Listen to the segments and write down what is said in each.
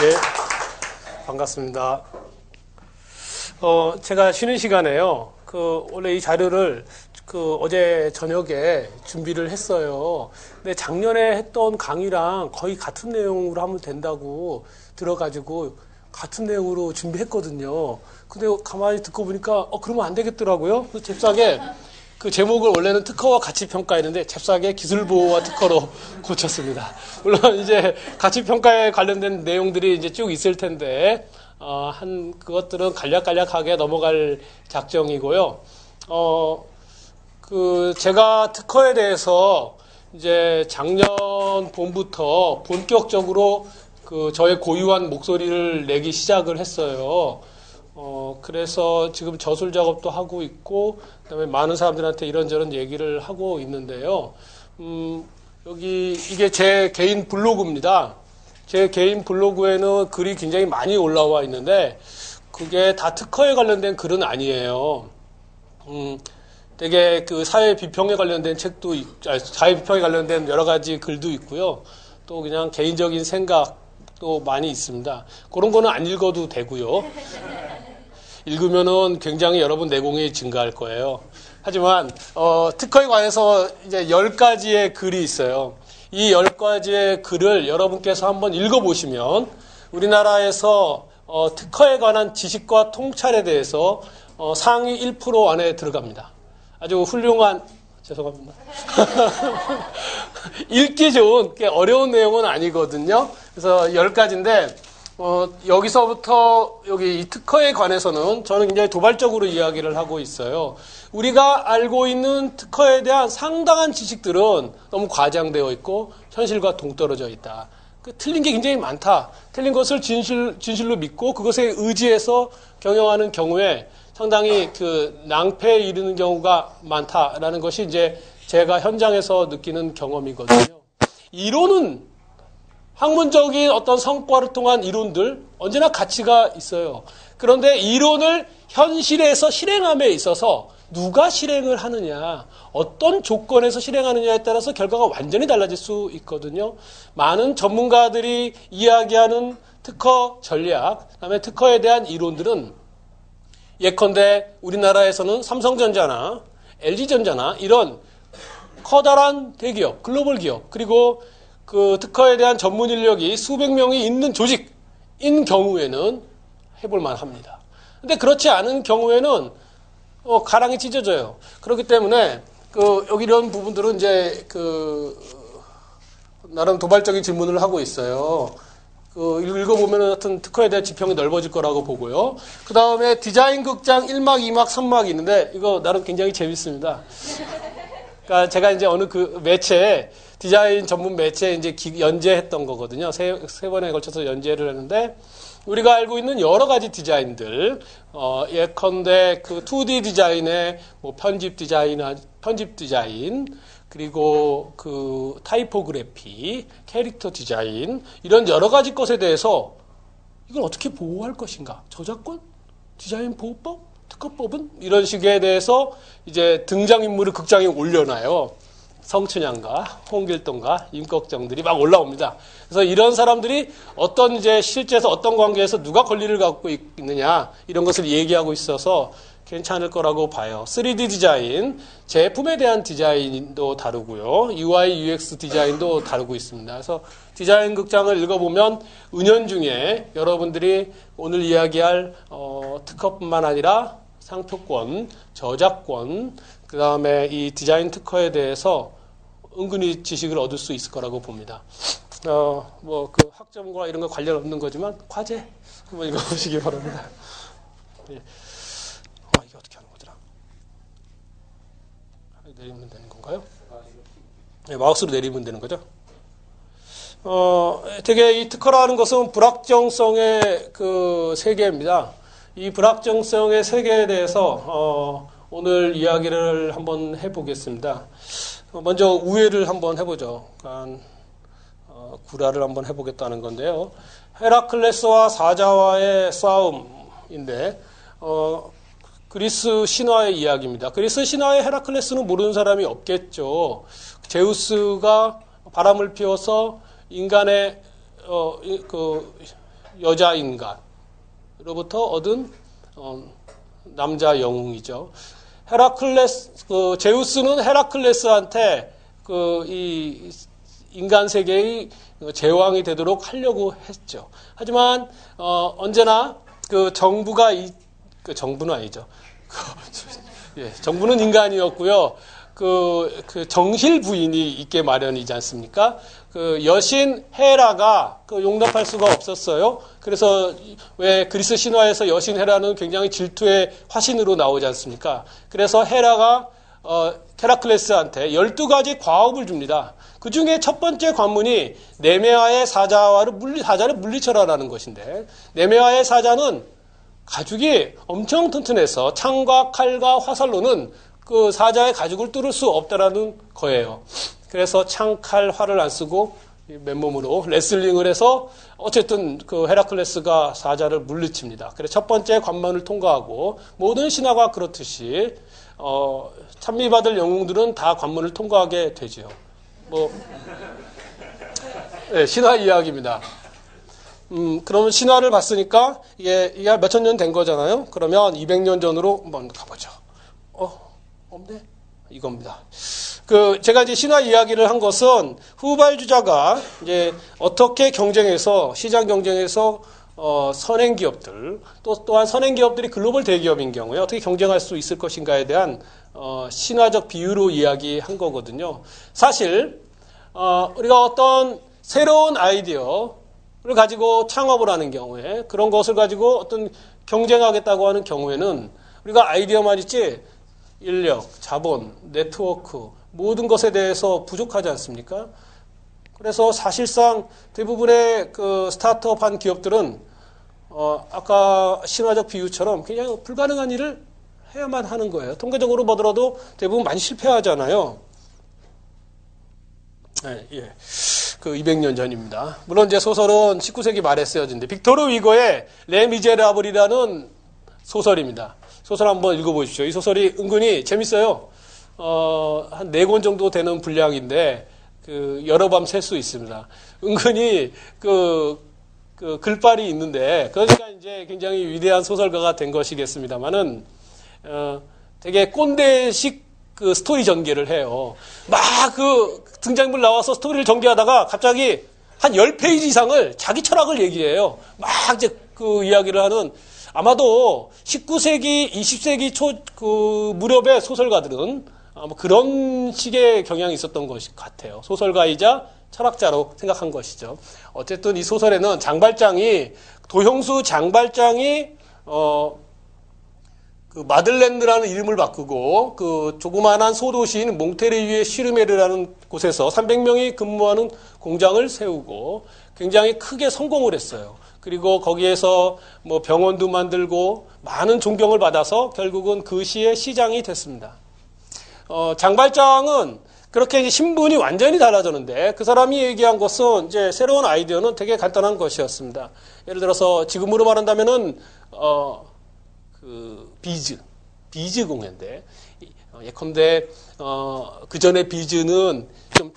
네, 반갑습니다. 제가 쉬는 시간에요. 원래 이 자료를 어제 저녁에 준비를 했어요. 근데 작년에 했던 강의랑 거의 같은 내용으로 하면 된다고 들어가지고 같은 내용으로 준비했거든요. 근데 가만히 듣고 보니까 그러면 안 되겠더라고요. 그래서 잽싸게 그 제목을 원래는 특허와 가치평가였는데 잽싸게 기술보호와 특허로 고쳤습니다. 물론 이제 가치평가에 관련된 내용들이 이제 쭉 있을 텐데 그것들은 간략간략하게 넘어갈 작정이고요. 제가 특허에 대해서 이제 작년 봄부터 본격적으로 저의 고유한 목소리를 내기 시작을 했어요. 그래서 지금 저술 작업도 하고 있고, 그다음에 많은 사람들한테 이런저런 얘기를 하고 있는데요. 이게 제 개인 블로그입니다. 제 개인 블로그에는 글이 굉장히 많이 올라와 있는데, 그게 다 특허에 관련된 글은 아니에요. 되게 사회 비평에 관련된 책도, 사회 비평에 관련된 여러 가지 글도 있고요. 또 그냥 개인적인 생각도 많이 있습니다. 그런 거는 안 읽어도 되고요. 읽으면은 굉장히 여러분 내공이 증가할 거예요. 하지만, 특허에 관해서 이제 10가지의 글이 있어요. 이 10가지의 글을 여러분께서 한번 읽어보시면 우리나라에서 특허에 관한 지식과 통찰에 대해서 상위 1% 안에 들어갑니다. 아주 훌륭한, 죄송합니다. 읽기 좋은, 어려운 내용은 아니거든요. 그래서 10가지인데, 여기서부터 여기 이 특허에 관해서는 저는 굉장히 도발적으로 이야기를 하고 있어요. 우리가 알고 있는 특허에 대한 상당한 지식들은 너무 과장되어 있고 현실과 동떨어져 있다. 틀린 게 굉장히 많다. 틀린 것을 진실로 믿고 그것에 의지해서 경영하는 경우에 상당히 낭패에 이르는 경우가 많다라는 것이 이제 제가 현장에서 느끼는 경험이거든요. 이론은 학문적인 어떤 성과를 통한 이론들 언제나 가치가 있어요. 그런데 이론을 현실에서 실행함에 있어서 누가 실행을 하느냐, 어떤 조건에서 실행하느냐에 따라서 결과가 완전히 달라질 수 있거든요. 많은 전문가들이 이야기하는 특허 전략, 그다음에 특허에 대한 이론들은 예컨대 우리나라에서는 삼성전자나 LG전자나 이런 커다란 대기업, 글로벌 기업, 그리고 특허에 대한 전문 인력이 수백 명이 있는 조직인 경우에는 해볼만 합니다. 근데 그렇지 않은 경우에는 가랑이 찢어져요. 그렇기 때문에 여기 이런 부분들은 이제 나름 도발적인 질문을 하고 있어요. 읽어보면은 하여튼 특허에 대한 지평이 넓어질 거라고 보고요. 그 다음에 디자인 극장 1막, 2막, 3막이 있는데 이거 나름 굉장히 재밌습니다. 그러니까 제가 이제 어느 매체에 디자인 전문 매체에 이제 연재했던 거거든요. 세 번에 걸쳐서 연재를 했는데 우리가 알고 있는 여러 가지 디자인들, 예컨대 2D 디자인의 편집 디자인, 그리고 타이포그래피, 캐릭터 디자인, 이런 여러 가지 것에 대해서 이걸 어떻게 보호할 것인가? 저작권? 디자인 보호법? 특허법은? 이런 식에 대해서 이제 등장인물을 극장에 올려놔요. 성춘향과 홍길동과 임꺽정들이 막 올라옵니다. 그래서 이런 사람들이 어떤 이제 실제에서 어떤 관계에서 누가 권리를 갖고 있느냐 이런 것을 얘기하고 있어서 괜찮을 거라고 봐요. 3D 디자인, 제품에 대한 디자인도 다루고요. UI, UX 디자인도 다루고 있습니다. 그래서 디자인 극장을 읽어보면 은연중에 여러분들이 오늘 이야기할 특허뿐만 아니라 상표권, 저작권, 그 다음에 이 디자인 특허에 대해서 은근히 지식을 얻을 수 있을 거라고 봅니다. 학점과 이런 거 관련 없는 거지만, 과제 한번 읽어보시기 바랍니다. 예. 이게 어떻게 하는 거더라? 내리면 되는 건가요? 네, 마우스로 내리면 되는 거죠? 되게 이 특허라는 것은 불확정성의 세계입니다. 이 불확정성의 세계에 대해서 오늘 이야기를 한번 해보겠습니다. 먼저 우회를 한번 해보죠. 구라를 한번 해보겠다는 건데요. 헤라클레스와 사자와의 싸움인데 그리스 신화의 이야기입니다. 그리스 신화의 헤라클레스는 모르는 사람이 없겠죠. 제우스가 바람을 피워서 인간의 여자 인간으로부터 얻은 남자 영웅이죠. 제우스는 헤라클레스한테 이 인간 세계의 제왕이 되도록 하려고 했죠. 하지만 언제나 정부는 아니죠. 예, 정부는 인간이었고요. 정실 부인이 있게 마련이지 않습니까? 여신 헤라가 용납할 수가 없었어요. 그래서 왜 그리스 신화에서 여신 헤라는 굉장히 질투의 화신으로 나오지 않습니까? 그래서 헤라가 헤라클레스한테 12가지 과업을 줍니다. 그 중에 첫 번째 관문이 네메아의 사자를 물리쳐라라는 것인데, 네메아의 사자는 가죽이 엄청 튼튼해서 창과 칼과 화살로는 그 사자의 가죽을 뚫을 수 없다라는 거예요. 그래서 창, 칼, 활을 안 쓰고 맨몸으로 레슬링을 해서 어쨌든 헤라클레스가 사자를 물리칩니다. 그래서 첫 번째 관문을 통과하고, 모든 신화가 그렇듯이 찬미받을 영웅들은 다 관문을 통과하게 되죠. 네, 신화 이야기입니다. 그러면 신화를 봤으니까 이게 몇천 년 된 거잖아요. 그러면 200년 전으로 한번 가보죠. 없네? 이겁니다. 제가 이제 신화 이야기를 한 것은 후발주자가 이제 어떻게 경쟁해서, 시장 경쟁에서 선행 기업들, 또한 선행 기업들이 글로벌 대기업인 경우에 어떻게 경쟁할 수 있을 것인가에 대한 신화적 비유로 이야기한 거거든요. 사실 우리가 어떤 새로운 아이디어를 가지고 창업을 하는 경우에, 그런 것을 가지고 어떤 경쟁하겠다고 하는 경우에는 우리가 아이디어만 있지 인력, 자본, 네트워크 모든 것에 대해서 부족하지 않습니까? 그래서 사실상 대부분의 스타트업한 기업들은 아까 신화적 비유처럼 그냥 불가능한 일을 해야만 하는 거예요. 통계적으로 보더라도 대부분 많이 실패하잖아요. 네, 예. 200년 전입니다. 물론 이제 소설은 19세기 말에 쓰여진데, 빅토르 위거의 레 미제라블이라는 소설입니다. 소설 한번 읽어보십시오. 이 소설이 은근히 재밌어요. 한 4권 정도 되는 분량인데, 여러 밤 셀 수 있습니다. 은근히 글빨이 있는데, 그러니까 이제 굉장히 위대한 소설가가 된 것이겠습니다만은, 되게 꼰대식 스토리 전개를 해요. 막 등장인물 나와서 스토리를 전개하다가 갑자기 한 10페이지 이상을 자기 철학을 얘기해요. 막 이제 이야기를 하는, 아마도 19세기, 20세기 초 무렵의 소설가들은 아마 그런 식의 경향이 있었던 것 같아요. 소설가이자 철학자로 생각한 것이죠. 어쨌든 이 소설에는 도형수 장발장이 마들렌느라는 이름을 바꾸고 조그마한 소도시인 몽테르유의 시르메르라는 곳에서 300명이 근무하는 공장을 세우고 굉장히 크게 성공을 했어요. 그리고 거기에서 병원도 만들고 많은 존경을 받아서 결국은 그 시의 시장이 됐습니다. 장발장은 그렇게 이제 신분이 완전히 달라졌는데, 그 사람이 얘기한 것은 이제 새로운 아이디어는 되게 간단한 것이었습니다. 예를 들어서 지금으로 말한다면은 비즈 공예인데, 예컨대 그 전에 비즈는 좀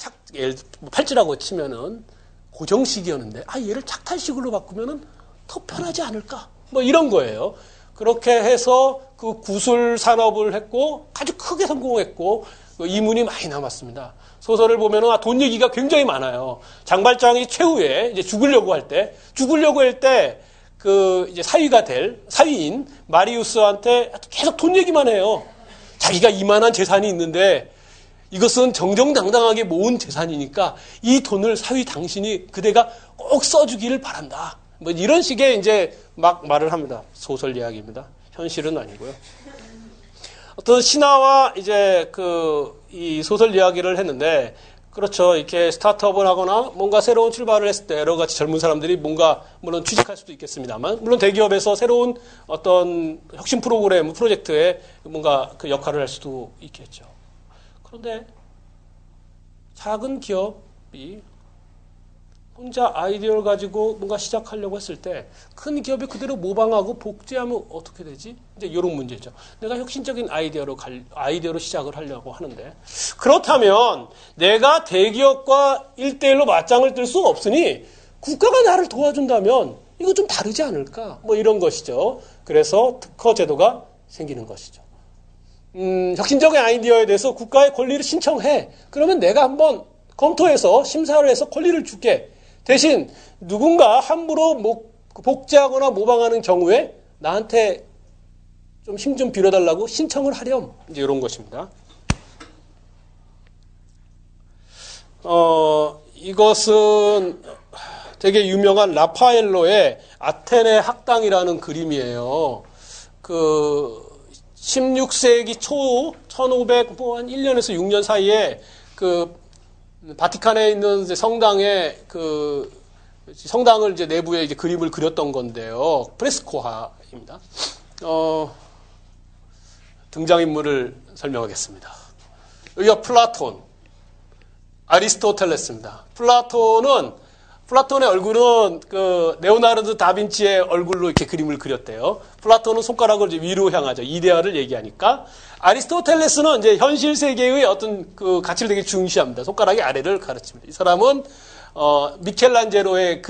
팔찌라고 치면은 고정식이었는데, 얘를 착탈식으로 바꾸면은 더 편하지 않을까? 이런 거예요. 그렇게 해서 구슬 산업을 했고 아주 크게 성공했고 이문이 많이 남았습니다. 소설을 보면은 돈 얘기가 굉장히 많아요. 장발장이 최후에 이제 죽으려고 할 때 이제 사위가 될 사위인 마리우스한테 계속 돈 얘기만 해요. 자기가 이만한 재산이 있는데 이것은 정정당당하게 모은 재산이니까 이 돈을 사위 당신이 그대가 꼭 써주기를 바란다. 이런 식의 이제 막 말을 합니다. 소설 이야기입니다. 현실은 아니고요. 어떤 신화와 이제 이 소설 이야기를 했는데, 그렇죠. 이렇게 스타트업을 하거나 뭔가 새로운 출발을 했을 때 여러 가지 젊은 사람들이 뭔가 물론 취직할 수도 있겠습니다만, 물론 대기업에서 새로운 어떤 혁신 프로젝트에 뭔가 역할을 할 수도 있겠죠. 그런데 작은 기업이 혼자 아이디어를 가지고 뭔가 시작하려고 했을 때 큰 기업이 그대로 모방하고 복제하면 어떻게 되지? 이제 이런 문제죠. 내가 혁신적인 아이디어로 시작을 하려고 하는데, 그렇다면 내가 대기업과 1대1로 맞짱을 뜰 수 없으니 국가가 나를 도와준다면 이거 좀 다르지 않을까? 뭐 이런 것이죠. 그래서 특허 제도가 생기는 것이죠. 혁신적인 아이디어에 대해서 국가의 권리를 신청해. 그러면 내가 한번 검토해서 심사를 해서 권리를 줄게. 대신 누군가 함부로 복제하거나 모방하는 경우에 나한테 좀 힘 좀 빌어달라고 신청을 하렴. 이제 이런 것입니다. 이것은 되게 유명한 라파엘로의 아테네 학당이라는 그림이에요. 16세기 초 1501년에서 6년 사이에 바티칸에 있는 이제 성당에 성당을 이제 내부에 이제 그림을 그렸던 건데요. 프레스코화입니다. 등장인물을 설명하겠습니다. 여기가 플라톤, 아리스토텔레스입니다. 플라톤의 얼굴은 레오나르도 다빈치의 얼굴로 이렇게 그림을 그렸대요. 플라톤은 손가락을 이제 위로 향하죠. 이데아를 얘기하니까. 아리스토텔레스는 이제 현실 세계의 어떤 가치를 되게 중시합니다. 손가락이 아래를 가르칩니다. 이 사람은 미켈란젤로의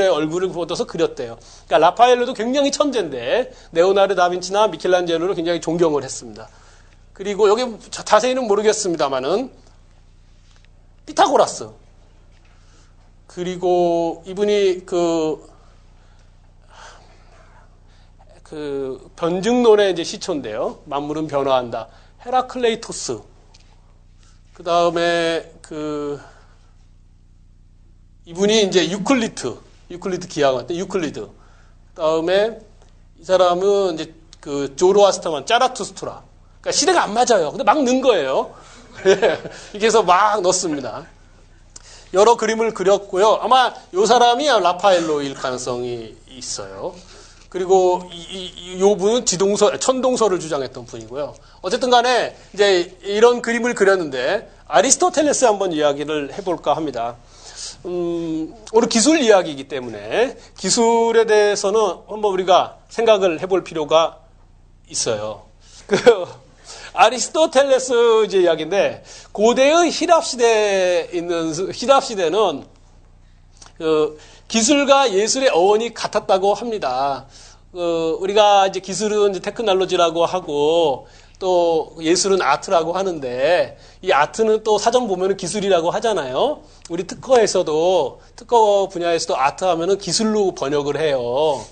얼굴을 보아서 그렸대요. 그러니까 라파엘로도 굉장히 천재인데 레오나르도 다빈치나 미켈란젤로를 굉장히 존경을 했습니다. 그리고 여기 자세히는 모르겠습니다만은 피타고라스. 그리고 이분이 변증론의 이제 시초인데요. 만물은 변화한다. 헤라클레이토스. 그 다음에 이분이 이제 유클리드 기하학원 유클리드. 그 다음에 이 사람은 이제 조로아스터만, 짜라투스트라. 그러니까 시대가 안 맞아요. 근데 막 넣은 거예요. 이렇게 해서 막 넣습니다. 여러 그림을 그렸고요. 아마 이 사람이 라파엘로일 가능성이 있어요. 그리고 이 분은 천동설을 주장했던 분이고요. 어쨌든 간에 이제 이런 그림을 그렸는데 아리스토텔레스 한번 이야기를 해볼까 합니다. 오늘 기술 이야기이기 때문에 기술에 대해서는 한번 우리가 생각을 해볼 필요가 있어요. 아리스토텔레스 이제 이야기인데 고대의 히랍 시대에 있는 히랍 시대는 기술과 예술의 어원이 같았다고 합니다. 우리가 이제 기술은 이제 테크놀로지라고 하고 또 예술은 아트라고 하는데 이 아트는 또 사전 보면은 기술이라고 하잖아요. 우리 특허 분야에서도 아트 하면은 기술로 번역을 해요.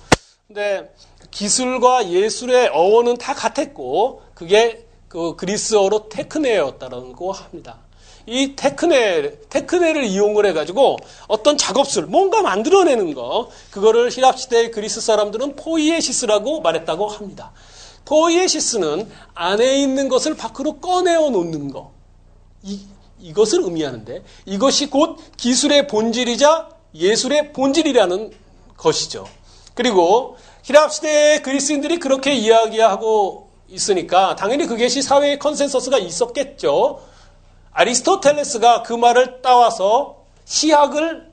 근데 기술과 예술의 어원은 다 같았고 그게 그리스어로 테크네였다고 합니다. 이 테크네를 이용을 해가지고 어떤 작업술, 뭔가 만들어내는 거, 그거를 히랍 시대의 그리스 사람들은 포이에시스라고 말했다고 합니다. 포이에시스는 안에 있는 것을 밖으로 꺼내어 놓는 거. 이것을 의미하는데 이것이 곧 기술의 본질이자 예술의 본질이라는 것이죠. 그리고 히랍 시대의 그리스인들이 그렇게 이야기하고 있으니까 당연히 그것이 사회의 컨센서스가 있었겠죠. 아리스토텔레스가 그 말을 따와서 시학을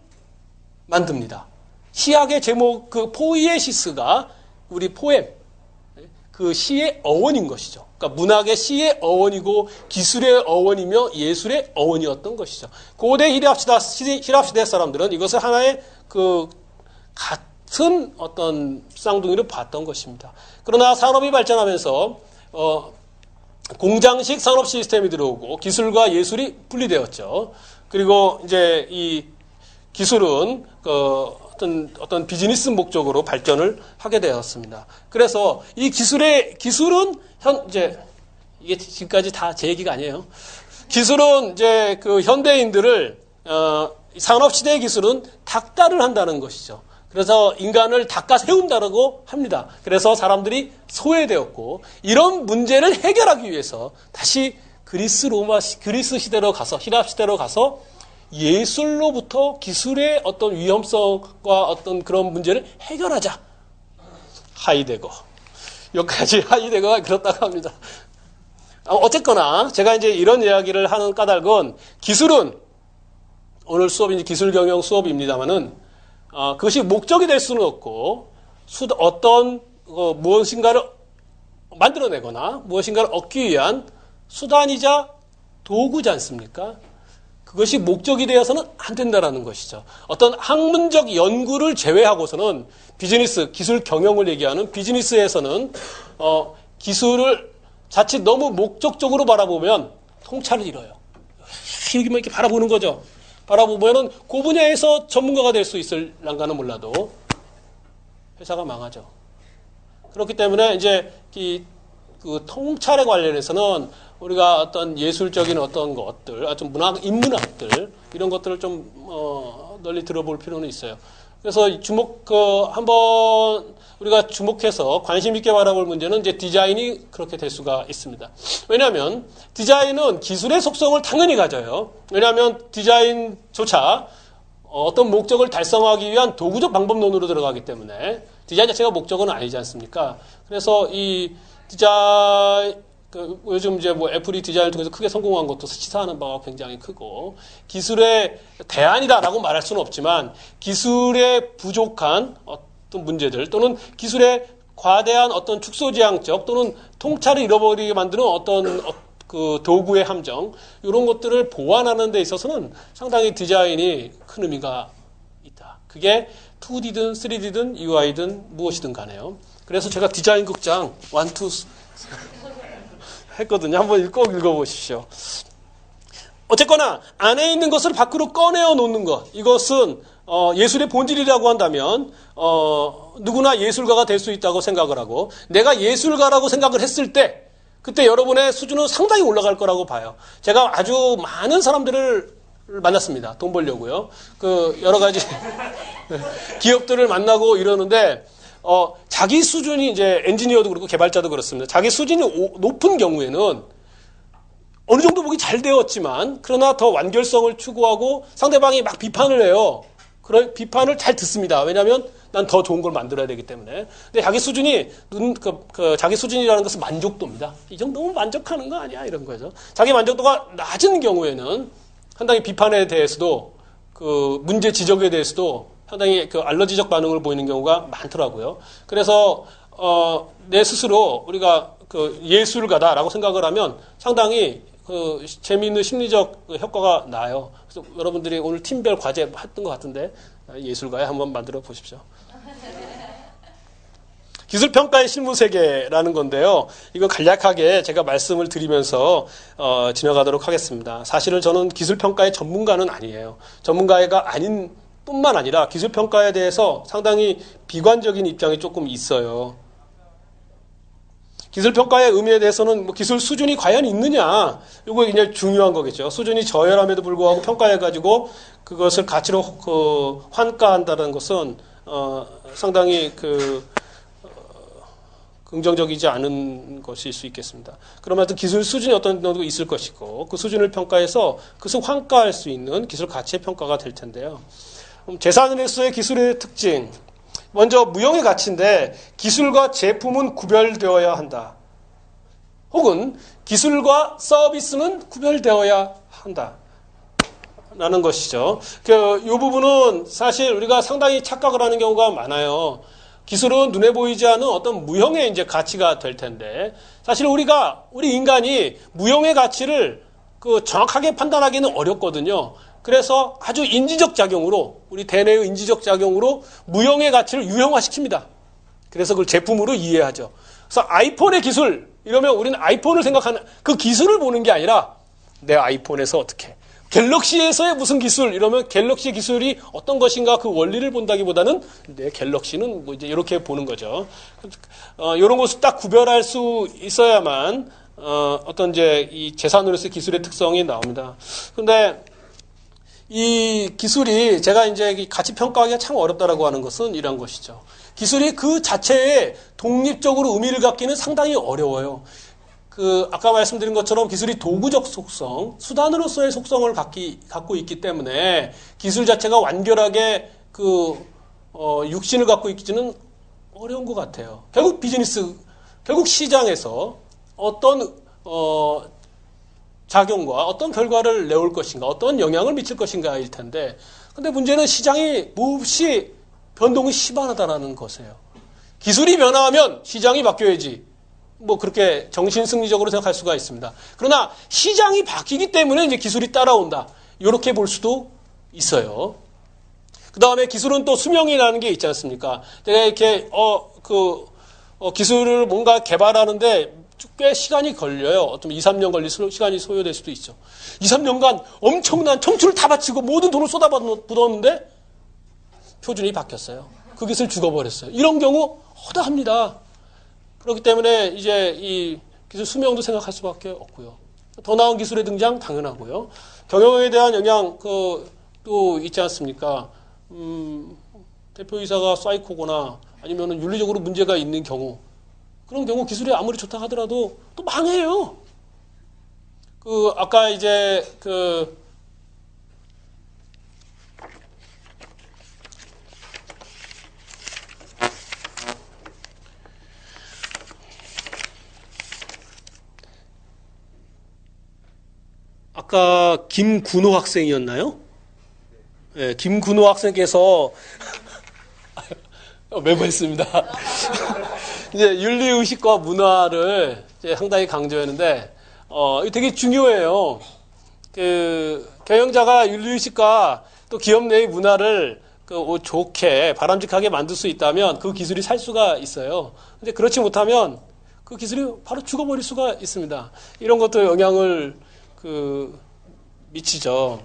만듭니다. 시학의 제목 포이에시스가 우리 포엠 시의 어원인 것이죠. 그러니까 문학의 시의 어원이고 기술의 어원이며 예술의 어원이었던 것이죠. 고대 히랍 시대 사람들은 이것을 하나의 같은 어떤 쌍둥이를 봤던 것입니다. 그러나 산업이 발전하면서 공장식 산업 시스템이 들어오고 기술과 예술이 분리되었죠. 그리고 이제 이 기술은 어떤 비즈니스 목적으로 발전을 하게 되었습니다. 그래서 이 기술은 이제 이게 지금까지 다 제 얘기가 아니에요. 기술은 이제 현대인들을 산업 시대의 기술은 닥달을 한다는 것이죠. 그래서 인간을 닦아 세운다라고 합니다. 그래서 사람들이 소외되었고 이런 문제를 해결하기 위해서 다시 그리스 시대로 가서 히랍 시대로 가서 예술로부터 기술의 어떤 위험성과 어떤 그런 문제를 해결하자. 하이데거. 여기까지 하이데거가 그렇다고 합니다. 어쨌거나 제가 이제 이런 이야기를 하는 까닭은 기술은 오늘 수업이 이제 기술 경영 수업입니다만은 그것이 목적이 될 수는 없고 어떤 무엇인가를 만들어내거나 무엇인가를 얻기 위한 수단이자 도구지 않습니까? 그것이 목적이 되어서는 안 된다라는 것이죠. 어떤 학문적 연구를 제외하고서는 비즈니스, 기술 경영을 얘기하는 비즈니스에서는 기술을 자칫 너무 목적적으로 바라보면 통찰을 잃어요. 여기만 이렇게 바라보는 거죠. 바라보면은 그 분야에서 전문가가 될 수 있을랑가는 몰라도 회사가 망하죠. 그렇기 때문에 이제 그 통찰에 관련해서는 우리가 어떤 예술적인 어떤 것들, 좀 문학, 인문학들 이런 것들을 좀 널리 들어볼 필요는 있어요. 그래서 한번 우리가 주목해서 관심 있게 바라볼 문제는 이제 디자인이 그렇게 될 수가 있습니다. 왜냐하면 디자인은 기술의 속성을 당연히 가져요. 왜냐하면 디자인조차 어떤 목적을 달성하기 위한 도구적 방법론으로 들어가기 때문에 디자인 자체가 목적은 아니지 않습니까? 그래서 이 디자인 요즘 이제 뭐 애플이 디자인을 통해서 크게 성공한 것도 시사하는 바가 굉장히 크고 기술의 대안이다라고 말할 수는 없지만 기술의 부족한 어떤 문제들 또는 기술의 과대한 어떤 축소지향적 또는 통찰을 잃어버리게 만드는 어떤 그 도구의 함정 이런 것들을 보완하는 데 있어서는 상당히 디자인이 큰 의미가 있다. 그게 2D든 3D든 UI든 무엇이든 간에요. 그래서 제가 디자인 극장 1, 2 했거든요. 한번 꼭 읽어보십시오. 어쨌거나 안에 있는 것을 밖으로 꺼내어 놓는 것 이것은 예술의 본질이라고 한다면 누구나 예술가가 될 수 있다고 생각을 하고 내가 예술가라고 생각을 했을 때 그때 여러분의 수준은 상당히 올라갈 거라고 봐요. 제가 아주 많은 사람들을 만났습니다. 돈 벌려고요. 그 여러 가지 기업들을 만나고 이러는데 자기 수준이 이제 엔지니어도 그렇고 개발자도 그렇습니다. 자기 수준이 높은 경우에는 어느 정도 보기 잘 되었지만 그러나 더 완결성을 추구하고 상대방이 막 비판을 해요. 그런 비판을 잘 듣습니다. 왜냐하면 난 더 좋은 걸 만들어야 되기 때문에. 근데 자기 수준이 자기 수준이라는 것은 만족도입니다. 이 정도면 만족하는 거 아니야 이런 거죠. 자기 만족도가 낮은 경우에는 상당히 비판에 대해서도 그 문제 지적에 대해서도 상당히 그 알러지적 반응을 보이는 경우가 많더라고요. 그래서 내 스스로 우리가 그 예술가다라고 생각을 하면 상당히 그 재미있는 심리적 효과가 나요. 그래서 여러분들이 오늘 팀별 과제 했던 것 같은데 예술가에 한번 만들어 보십시오. 기술평가의 실무세계라는 건데요. 이거 간략하게 제가 말씀을 드리면서 지나가도록 하겠습니다. 사실은 저는 기술평가의 전문가는 아니에요. 전문가가 아닌 뿐만 아니라 기술평가에 대해서 상당히 비관적인 입장이 조금 있어요. 기술평가의 의미에 대해서는 뭐 기술 수준이 과연 있느냐 이거 굉장히 중요한 거겠죠. 수준이 저열함에도 불구하고 평가해가지고 그것을 가치로 환가한다는 것은 상당히 긍정적이지 않은 것일 수 있겠습니다. 그러면 기술 수준이 어떤 정도 있을 것이고 그 수준을 평가해서 그것을 환가할 수 있는 기술 가치의 평가가 될 텐데요. 재산으로서의 기술의 특징 먼저 무형의 가치인데 기술과 제품은 구별되어야 한다. 혹은 기술과 서비스는 구별되어야 한다. 라는 것이죠. 이 부분은 사실 우리가 상당히 착각을 하는 경우가 많아요. 기술은 눈에 보이지 않는 어떤 무형의 이제 가치가 될 텐데 사실 우리 인간이 무형의 가치를 정확하게 판단하기는 어렵거든요. 그래서 아주 인지적 작용으로 우리 대뇌의 인지적 작용으로 무형의 가치를 유형화시킵니다. 그래서 그걸 제품으로 이해하죠. 그래서 아이폰의 기술 이러면 우리는 아이폰을 생각하는 그 기술을 보는 게 아니라 내 아이폰에서 어떻게 갤럭시에서의 무슨 기술 이러면 갤럭시 기술이 어떤 것인가 그 원리를 본다기보다는 내 갤럭시는 뭐 이제 이렇게 보는 거죠. 이런 것을 딱 구별할 수 있어야만 어떤 이제 이 재산으로서의 기술의 특성이 나옵니다. 그런데 이 기술이 제가 이제 가치 평가하기가 참 어렵다라고 하는 것은 이런 것이죠. 기술이 그 자체에 독립적으로 의미를 갖기는 상당히 어려워요. 아까 말씀드린 것처럼 기술이 도구적 속성, 수단으로서의 속성을 갖고 있기 때문에 기술 자체가 완결하게 육신을 갖고 있기는 어려운 것 같아요. 결국 시장에서 어떤, 작용과 어떤 결과를 내올 것인가, 어떤 영향을 미칠 것인가일 텐데, 근데 문제는 시장이 몹시 변동이 심하다라는 것이에요. 기술이 변화하면 시장이 바뀌어야지. 뭐 그렇게 정신승리적으로 생각할 수가 있습니다. 그러나 시장이 바뀌기 때문에 이제 기술이 따라온다. 이렇게 볼 수도 있어요. 그 다음에 기술은 또 수명이라는 게 있지 않습니까? 내가 이렇게, 기술을 뭔가 개발하는데 꽤 시간이 걸려요. 어떤 2, 3년 걸릴 시간이 소요될 수도 있죠. 2, 3년간 엄청난 청춘을 다 바치고 모든 돈을 쏟아붓었는데 표준이 바뀌었어요. 그 기술 죽어버렸어요. 이런 경우 허다합니다. 그렇기 때문에 이제 이 기술 수명도 생각할 수밖에 없고요. 더 나은 기술의 등장 당연하고요. 경영에 대한 영향 또 있지 않습니까? 대표이사가 사이코거나 아니면 윤리적으로 문제가 있는 경우, 그런 경우 기술이 아무리 좋다 하더라도 또 망해요. 아까 이제 아까 김군호 학생이었나요? 네, 김군호 학생께서 메모했습니다. 이제 윤리의식과 문화를 이제 상당히 강조했는데, 이거 되게 중요해요. 경영자가 윤리의식과 또 기업 내의 문화를 좋게, 바람직하게 만들 수 있다면 그 기술이 살 수가 있어요. 근데 그렇지 못하면 그 기술이 바로 죽어버릴 수가 있습니다. 이런 것도 영향을 미치죠.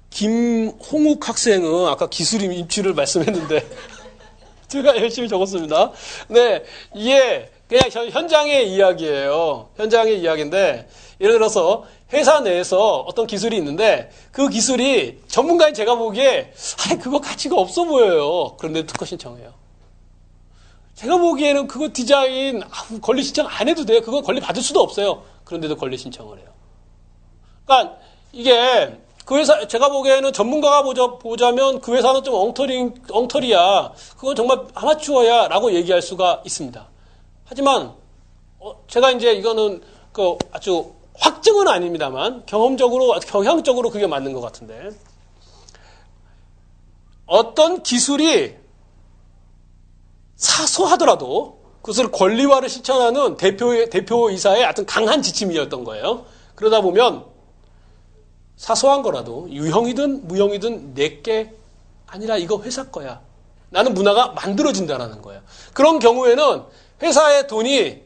김홍욱 학생은 아까 기술 입시를 말씀했는데 제가 열심히 적었습니다. 네, 이게 그냥 현장의 이야기예요. 현장의 이야기인데 예를 들어서 회사 내에서 어떤 기술이 있는데 그 기술이 전문가인 제가 보기에 그거 가치가 없어 보여요. 그런데 특허 신청해요. 제가 보기에는 그거 디자인 권리 신청 안 해도 돼요. 그거 권리 받을 수도 없어요. 그런데도 권리 신청을 해요. 그러니까 이게 그 회사, 제가 보기에는 전문가가 보자면 그 회사는 좀 엉터리야. 그건 정말 아마추어야. 라고 얘기할 수가 있습니다. 하지만, 제가 이제 이거는 아주 확증은 아닙니다만, 경향적으로 그게 맞는 것 같은데. 어떤 기술이 사소하더라도 그것을 권리화를 실천하는 대표이사의 어떤 강한 지침이었던 거예요. 그러다 보면, 사소한 거라도 유형이든 무형이든 내게 아니라 이거 회사 거야. 나는 문화가 만들어진다라는 거예요. 그런 경우에는 회사의 돈이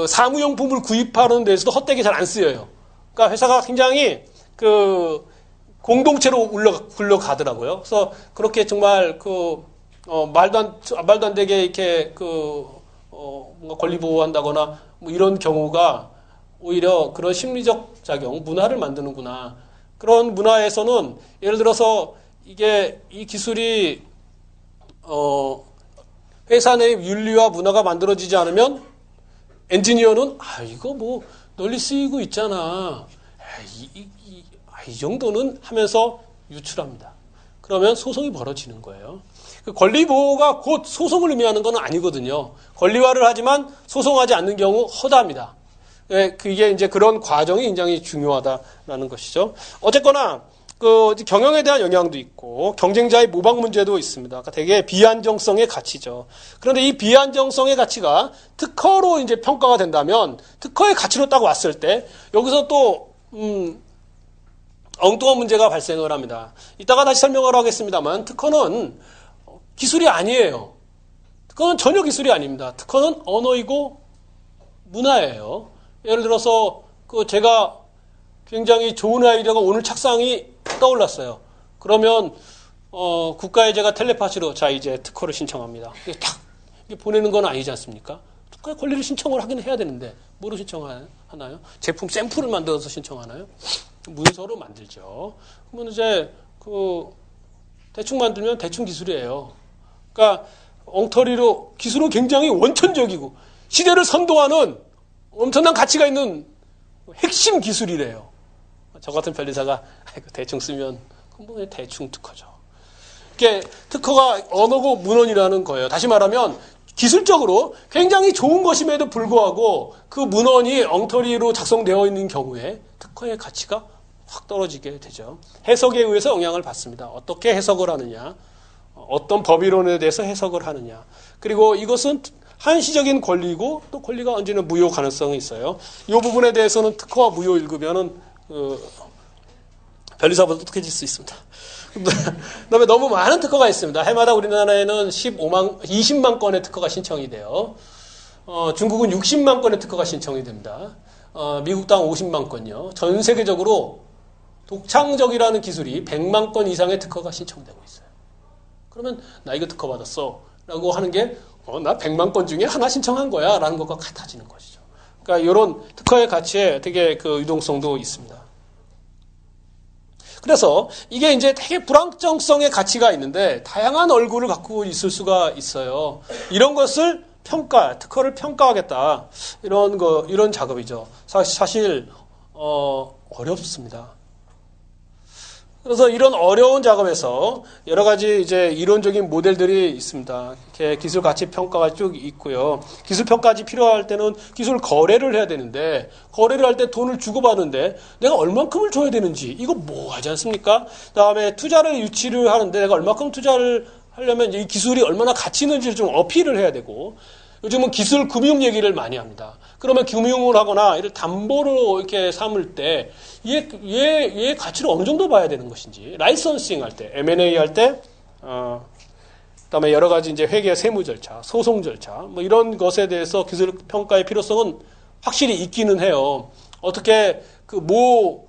사무용품을 구입하는 데서도 헛되게 잘 안 쓰여요. 그러니까 회사가 굉장히 공동체로 굴러가더라고요. 그래서 그렇게 정말 말도 안 되게 이렇게 뭔가 권리 보호한다거나 뭐 이런 경우가 오히려 그런 심리적 작용, 문화를 만드는구나. 그런 문화에서는 예를 들어서 이 기술이 회사 내 윤리와 문화가 만들어지지 않으면 엔지니어는 이거 뭐 널리 쓰이고 있잖아. 이 정도는 하면서 유출합니다. 그러면 소송이 벌어지는 거예요. 권리 보호가 곧 소송을 의미하는 건 아니거든요. 권리화를 하지만 소송하지 않는 경우 허다합니다. 그게 이제 그런 과정이 굉장히 중요하다라는 것이죠. 어쨌거나, 경영에 대한 영향도 있고, 경쟁자의 모방 문제도 있습니다. 그러니까 되게 비안정성의 가치죠. 그런데 이 비안정성의 가치가 특허로 이제 평가가 된다면, 특허의 가치로 딱 왔을 때, 여기서 또, 엉뚱한 문제가 발생을 합니다. 이따가 다시 설명을 하겠습니다만, 특허는 기술이 아니에요. 특허는 전혀 기술이 아닙니다. 특허는 언어이고 문화예요. 예를 들어서 제가 굉장히 좋은 아이디어가 오늘 착상이 떠올랐어요. 그러면 국가에 제가 텔레파시로 자 이제 특허를 신청합니다. 이게 탁 보내는 건 아니지 않습니까? 특허의 권리를 신청을 하긴 해야 되는데 뭐로 신청하나요? 제품 샘플을 만들어서 신청하나요? 문서로 만들죠. 그러면 이제 대충 만들면 대충 기술이에요. 그러니까 엉터리로 기술은 굉장히 원천적이고 시대를 선도하는 엄청난 가치가 있는 핵심 기술이래요. 저 같은 변리사가 대충 쓰면 뭐 대충 특허죠. 이게 특허가 언어고 문헌이라는 거예요. 다시 말하면 기술적으로 굉장히 좋은 것임에도 불구하고 그 문헌이 엉터리로 작성되어 있는 경우에 특허의 가치가 확 떨어지게 되죠. 해석에 의해서 영향을 받습니다. 어떻게 해석을 하느냐, 어떤 법이론에 대해서 해석을 하느냐. 그리고 이것은 한시적인 권리고 또 권리가 언제는 무효 가능성이 있어요. 이 부분에 대해서는 특허와 무효 읽으면은 변리사보다 똑똑해질 수 있습니다. 그다음에 너무 많은 특허가 있습니다. 해마다 우리나라에는 20만 건의 특허가 신청이 돼요. 중국은 60만 건의 특허가 신청이 됩니다. 미국 당 50만 건요. 전 세계적으로 독창적이라는 기술이 100만 건 이상의 특허가 신청되고 있어요. 그러면 나 이거 특허 받았어 라고 하는 게 나 100만 건 중에 하나 신청한 거야 라는 것과 같아지는 것이죠. 그러니까 이런 특허의 가치에 되게 그 유동성도 있습니다. 그래서 이게 이제 되게 불확정성의 가치가 있는데 다양한 얼굴을 갖고 있을 수가 있어요. 이런 것을 특허를 평가하겠다. 이런 작업이죠. 사실 어렵습니다. 그래서 이런 어려운 작업에서 여러 가지 이제 이론적인 모델들이 있습니다. 이렇게 기술 가치 평가가 쭉 있고요. 기술 평가가 필요할 때는 기술 거래를 해야 되는데 거래를 할 때 돈을 주고받는데 내가 얼만큼을 줘야 되는지 이거 뭐 하지 않습니까? 그다음에 투자를 유치를 하는데 내가 얼만큼 투자를 하려면 이 기술이 얼마나 가치 있는지를 좀 어필을 해야 되고 요즘은 기술 금융 얘기를 많이 합니다. 그러면 금융을 하거나 이를 담보로 이렇게 삼을 때 얘의 가치를 어느 정도 봐야 되는 것인지 라이선싱 할 때, M&A 할 때, 그다음에 여러 가지 이제 회계 세무 절차, 소송 절차 뭐 이런 것에 대해서 기술 평가의 필요성은 확실히 있기는 해요. 어떻게 그 모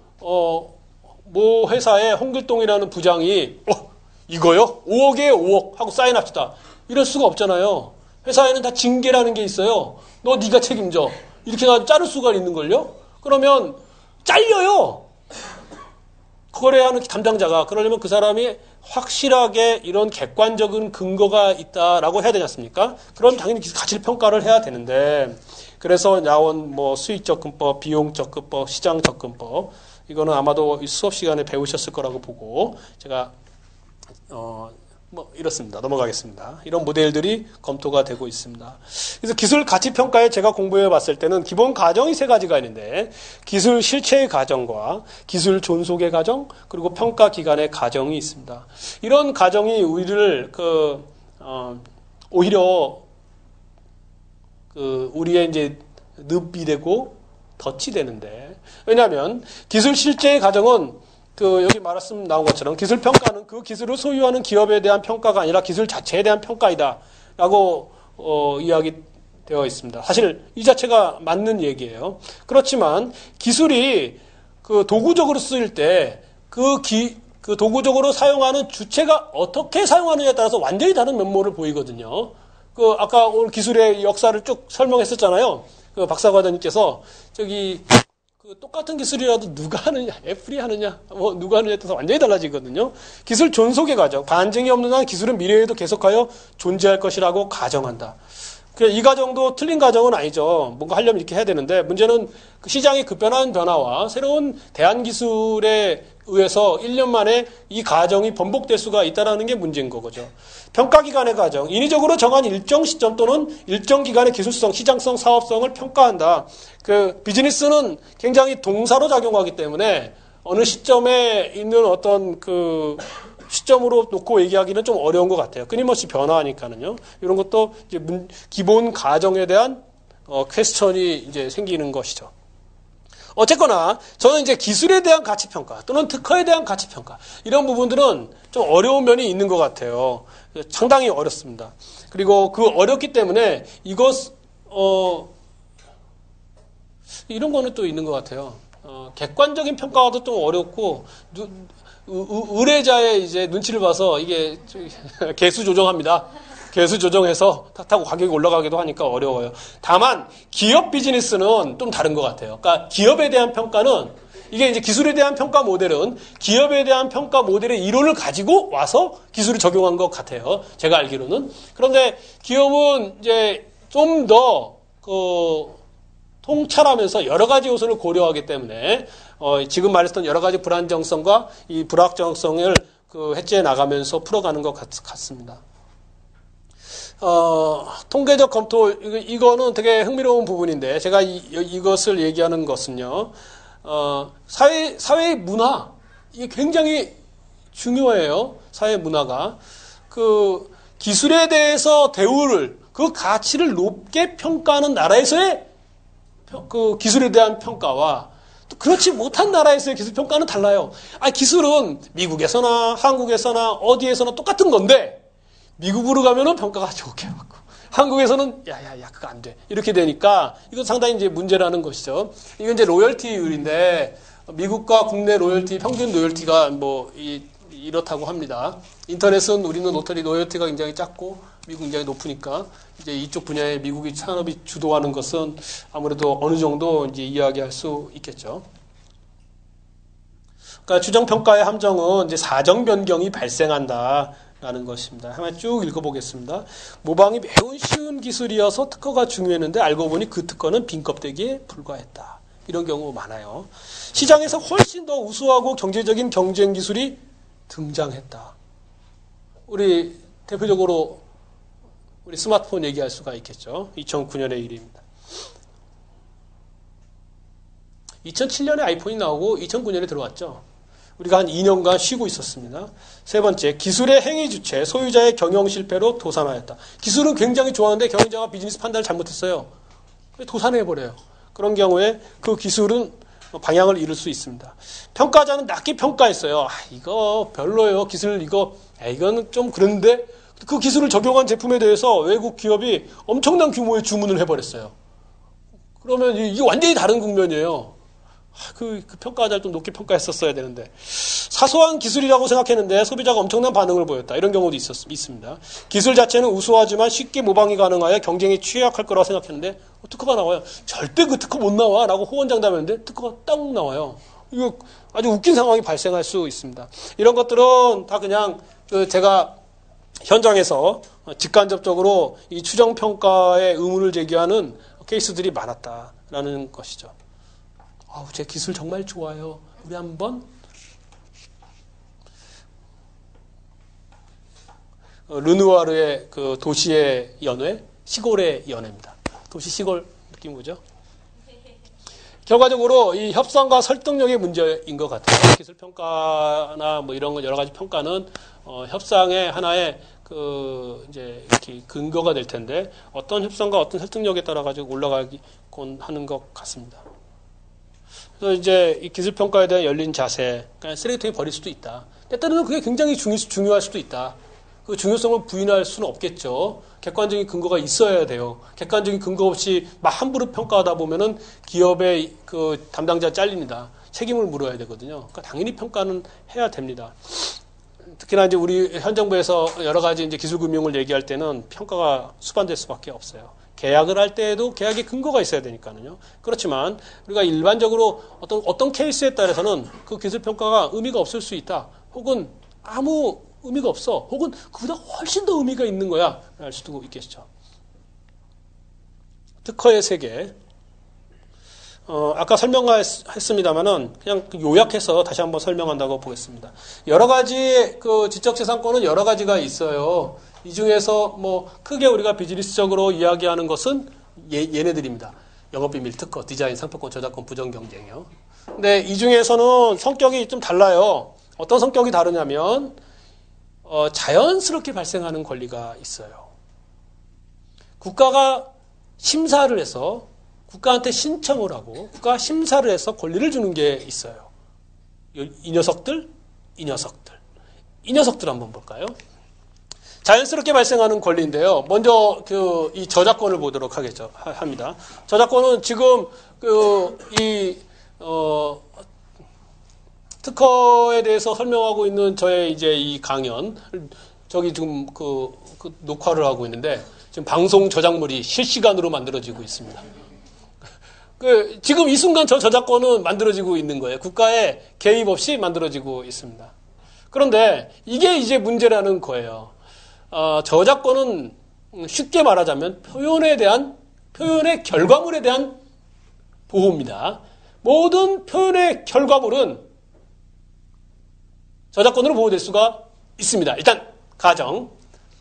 회사의 홍길동이라는 부장이 이거요? 5억에 5억 하고 사인합시다. 이럴 수가 없잖아요. 회사에는 다 징계라는 게 있어요. 네가 책임져. 이렇게 해가지고 자를 수가 있는걸요? 그러면 잘려요. 거래하는 담당자가. 그러려면 그 사람이 확실하게 이런 객관적인 근거가 있다라고 해야 되지 않습니까? 그럼 당연히 가치를 평가를 해야 되는데 그래서 나온 뭐 수익접근법, 비용접근법, 시장접근법 이거는 아마도 수업 시간에 배우셨을 거라고 보고 제가 뭐 이렇습니다. 넘어가겠습니다. 이런 모델들이 검토가 되고 있습니다. 그래서 기술 가치 평가에 제가 공부해 봤을 때는 기본 과정이 세 가지가 있는데 기술 실체의 과정과 기술 존속의 과정 그리고 평가 기간의 과정이 있습니다. 이런 과정이 우리를 오히려 우리의 이제 늪이 되고 덫이 되는데 왜냐하면 기술 실체의 과정은 여기 말씀 나온 것처럼 기술 평가는 그 기술을 소유하는 기업에 대한 평가가 아니라 기술 자체에 대한 평가이다. 라고, 이야기되어 있습니다. 사실 이 자체가 맞는 얘기예요. 그렇지만 기술이 도구적으로 쓰일 때 그 도구적으로 사용하는 주체가 어떻게 사용하느냐에 따라서 완전히 다른 면모를 보이거든요. 아까 오늘 기술의 역사를 쭉 설명했었잖아요. 박사과장님께서 똑같은 기술이라도 누가 하느냐, 애플이 하느냐, 누가 하느냐에 따라서 완전히 달라지거든요. 기술 존속의 과정, 반증이 없는 한 기술은 미래에도 계속하여 존재할 것이라고 가정한다. 이 과정도 틀린 과정은 아니죠. 뭔가 하려면 이렇게 해야 되는데 문제는 시장의 급변한 변화와 새로운 대안기술에 의해서 1년 만에 이 과정이 번복될 수가 있다는 게 문제인 거죠. 평가기간의 과정, 인위적으로 정한 일정 시점 또는 일정 기간의 기술성, 시장성, 사업성을 평가한다. 비즈니스는 굉장히 동사로 작용하기 때문에 어느 시점에 있는 어떤 시점으로 놓고 얘기하기는 좀 어려운 것 같아요. 끊임없이 변화하니까는요. 이런 것도 이제 기본 가정에 대한 퀘스천이 이제 생기는 것이죠. 어쨌거나 저는 이제 기술에 대한 가치 평가 또는 특허에 대한 가치 평가 이런 부분들은 좀 어려운 면이 있는 것 같아요. 상당히 어렵습니다. 그리고 어렵기 때문에 이런 거는 또 있는 것 같아요. 객관적인 평가도 좀 어렵고 의뢰자의 이제 눈치를 봐서 이게 개수 조정합니다. 개수 조정해서 탓하고 가격이 올라가기도 하니까 어려워요. 다만 기업 비즈니스는 좀 다른 것 같아요. 그러니까 기업에 대한 평가는 이게 이제 기술에 대한 평가 모델은 기업에 대한 평가 모델의 이론을 가지고 와서 기술을 적용한 것 같아요. 제가 알기로는. 그런데 기업은 이제 좀 더 통찰하면서 여러 가지 요소를 고려하기 때문에 지금 말했던 여러 가지 불안정성과 이 불확정성을 해체해 나가면서 풀어가는 것 같습니다. 통계적 검토 이거는 되게 흥미로운 부분인데 제가 이것을 얘기하는 것은요. 사회 문화 이게 굉장히 중요해요. 사회 문화가 기술에 대해서 대우를 그 가치를 높게 평가하는 나라에서의 그 기술에 대한 평가와 또 그렇지 못한 나라에서의 기술 평가는 달라요. 기술은 미국에서나 한국에서나 어디에서나 똑같은 건데 미국으로 가면은 평가가 좋게 받고 한국에서는 야야야 그거 안 돼 이렇게 되니까 이건 상당히 이제 문제라는 것이죠. 이건 이제 로열티율인데 미국과 국내 로열티 평균 로열티가 뭐 이렇다고 합니다. 인터넷은 우리는 로열티가 굉장히 작고 미국 굉장히 높으니까 이제 이쪽 분야에 미국이 산업이 주도하는 것은 아무래도 어느 정도 이제 이야기할 수 있겠죠. 그러니까 추정평가의 함정은 이제 사정 변경이 발생한다라는 것입니다. 한번 쭉 읽어보겠습니다. 모방이 매우 쉬운 기술이어서 특허가 중요했는데 알고 보니 그 특허는 빈 껍데기에 불과했다. 이런 경우 많아요. 시장에서 훨씬 더 우수하고 경제적인 경쟁 기술이 등장했다. 우리 대표적으로 우리 스마트폰 얘기할 수가 있겠죠. 2009년의 일입니다. 2007년에 아이폰이 나오고 2009년에 들어왔죠. 우리가 한 2년간 쉬고 있었습니다. 세 번째, 기술의 행위 주체, 소유자의 경영 실패로 도산하였다. 기술은 굉장히 좋았는데 경영자가 비즈니스 판단을 잘못했어요. 도산해버려요. 그런 경우에 그 기술은 방향을 잃을 수 있습니다. 평가자는 낮게 평가했어요. 이거 별로예요. 기술 이건 좀 그런데 그 기술을 적용한 제품에 대해서 외국 기업이 엄청난 규모의 주문을 해버렸어요. 그러면 이게 완전히 다른 국면이에요. 그 평가자를 좀 높게 평가했었어야 되는데 사소한 기술이라고 생각했는데 소비자가 엄청난 반응을 보였다. 이런 경우도 있습니다. 기술 자체는 우수하지만 쉽게 모방이 가능하여 경쟁에 취약할 거라고 생각했는데 특허가 나와요. 절대 그 특허 못 나와 라고 호언장담했는데 특허가 딱 나와요. 이거 아주 웃긴 상황이 발생할 수 있습니다. 이런 것들은 다 그냥 제가 현장에서 직간접적으로 이 추정평가에 의문을 제기하는 케이스들이 많았다라는 것이죠. 제 기술 정말 좋아요. 우리 한번 르누아르의 그 도시의 연회, 시골의 연회입니다. 도시 시골 느낌 뭐죠? 결과적으로 이 협상과 설득력의 문제인 것 같아요. 기술 평가나 뭐 이런 거 여러 가지 평가는 협상의 하나의 이제 이렇게 근거가 될 텐데 어떤 협상과 어떤 설득력에 따라 가지고 올라가곤 하는 것 같습니다. 그래서 이제 이 기술 평가에 대한 열린 자세, 그러니까 쓰레기통에 버릴 수도 있다. 때때로는 그게 굉장히 중요할 수도 있다. 그 중요성을 부인할 수는 없겠죠. 객관적인 근거가 있어야 돼요. 객관적인 근거 없이 막 함부로 평가하다 보면은 기업의 그 담당자 잘립니다. 책임을 물어야 되거든요. 그러니까 당연히 평가는 해야 됩니다. 특히나 이제 우리 현 정부에서 여러 가지 이제 기술금융을 얘기할 때는 평가가 수반될 수밖에 없어요. 계약을 할 때에도 계약의 근거가 있어야 되니까요. 그렇지만 우리가 일반적으로 어떤 케이스에 따라서는 그 기술 평가가 의미가 없을 수 있다. 혹은 아무 의미가 없어. 혹은 그보다 훨씬 더 의미가 있는 거야. 할 수도 있겠죠. 특허의 세계. 아까 설명했습니다만은 그냥 요약해서 다시 한번 설명한다고 보겠습니다. 여러 가지 그 지적재산권은 여러 가지가 있어요. 이 중에서 뭐 크게 우리가 비즈니스적으로 이야기하는 것은 얘네들입니다. 영업비밀, 특허, 디자인, 상표권, 저작권, 부정경쟁이요. 근데 이 중에서는 성격이 좀 달라요. 어떤 성격이 다르냐면 자연스럽게 발생하는 권리가 있어요. 국가가 심사를 해서 국가한테 신청을 하고 국가 심사를 해서 권리를 주는 게 있어요. 이 녀석들 한번 볼까요? 자연스럽게 발생하는 권리인데요. 먼저 이 저작권을 보도록 합니다. 저작권은 지금 특허에 대해서 설명하고 있는 저의 이제 이 강연 저기 지금 그 녹화를 하고 있는데 지금 방송 저작물이 실시간으로 만들어지고 있습니다. 지금 이 순간 저 저작권은 만들어지고 있는 거예요. 국가의 개입 없이 만들어지고 있습니다. 그런데 이게 이제 문제라는 거예요. 저작권은 쉽게 말하자면 표현의 결과물에 대한 보호입니다. 모든 표현의 결과물은 저작권으로 보호될 수가 있습니다. 일단 가정,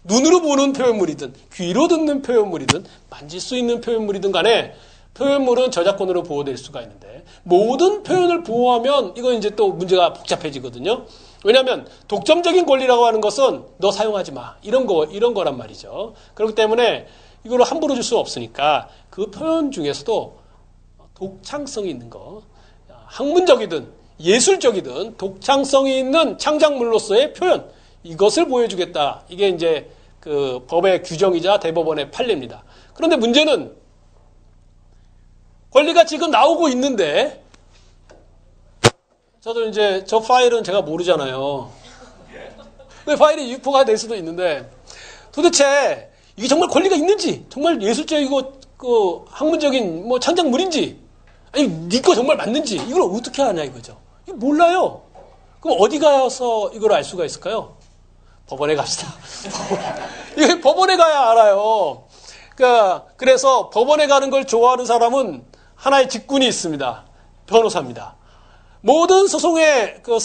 눈으로 보는 표현물이든 귀로 듣는 표현물이든 만질 수 있는 표현물이든 간에 표현물은 저작권으로 보호될 수가 있는데 모든 표현을 보호하면 이건 이제 또 문제가 복잡해지거든요. 왜냐하면 독점적인 권리라고 하는 것은 너 사용하지 마. 이런 거란 말이죠. 그렇기 때문에 이걸 함부로 줄 수 없으니까 그 표현 중에서도 독창성이 있는 거, 학문적이든 예술적이든 독창성이 있는 창작물로서의 표현, 이것을 보여주겠다. 이게 이제 그 법의 규정이자 대법원의 판례입니다. 그런데 문제는 권리가 지금 나오고 있는데, 저도 이제 저 파일은 제가 모르잖아요. 근데 파일이 유포가 될 수도 있는데, 도대체 이게 정말 권리가 있는지, 정말 예술적이고 그 학문적인 뭐 창작물인지, 아니 네 거 정말 맞는지 이걸 어떻게 아냐 이거죠. 이거 몰라요. 그럼 어디 가서 이걸 알 수가 있을까요? 법원에 갑시다. 이거 법원에 가야 알아요. 그러니까 그래서 법원에 가는 걸 좋아하는 사람은 하나의 직군이 있습니다. 변호사입니다. 모든 소송의 그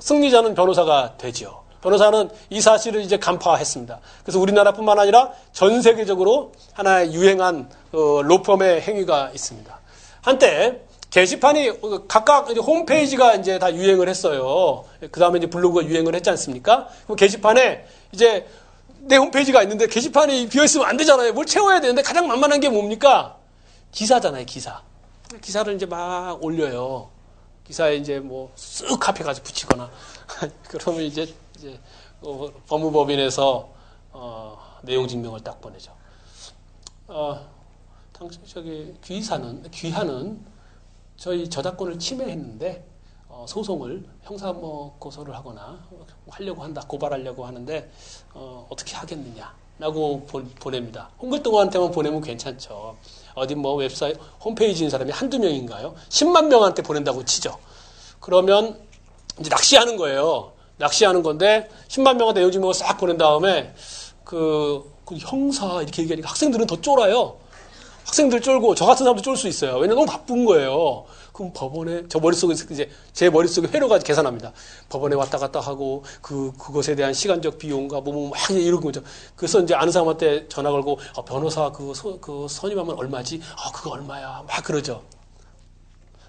승리자는 변호사가 되지요. 변호사는 이 사실을 이제 간파했습니다. 그래서 우리나라뿐만 아니라 전 세계적으로 하나의 유행한 로펌의 행위가 있습니다. 한때 게시판이 각각 홈페이지가 이제 다 유행을 했어요. 그 다음에 이제 블로그가 유행을 했지 않습니까? 그럼 게시판에 이제 내 홈페이지가 있는데 게시판이 비어있으면 안 되잖아요. 뭘 채워야 되는데 가장 만만한 게 뭡니까? 기사잖아요, 기사. 기사를 이제 막 올려요. 기사에 이제 뭐 쓱 카페 가서 붙이거나. 그러면 이제 법무법인에서 내용 증명을 딱 보내죠. 당시 귀하는 저희 저작권을 침해했는데 소송을 형사 고소를 하거나 하려고 한다, 고발하려고 하는데 어떻게 하겠느냐라고 보냅니다. 홍길동한테만 보내면 괜찮죠. 어디 뭐 웹사이트 홈페이지인 사람이 한두 명인가요? 10만 명한테 보낸다고 치죠. 그러면 이제 낚시하는 거예요. 낚시하는 건데 10만 명한테 내용 증명을 싹 보낸 다음에 그 형사 이렇게 얘기하니까 학생들은 더 쫄아요. 학생들 쫄고 저 같은 사람도 쫄 수 있어요. 왜냐면 너무 바쁜 거예요. 그럼 법원에 저 머릿속에 이제 제 머릿속에 회로가 계산합니다. 법원에 왔다 갔다 하고 그것에 대한 시간적 비용과 뭐 막 이러고 거죠. 그래서 이제 아는 사람한테 전화 걸고 변호사 그 선임하면 얼마지? 그거 얼마야? 막 그러죠.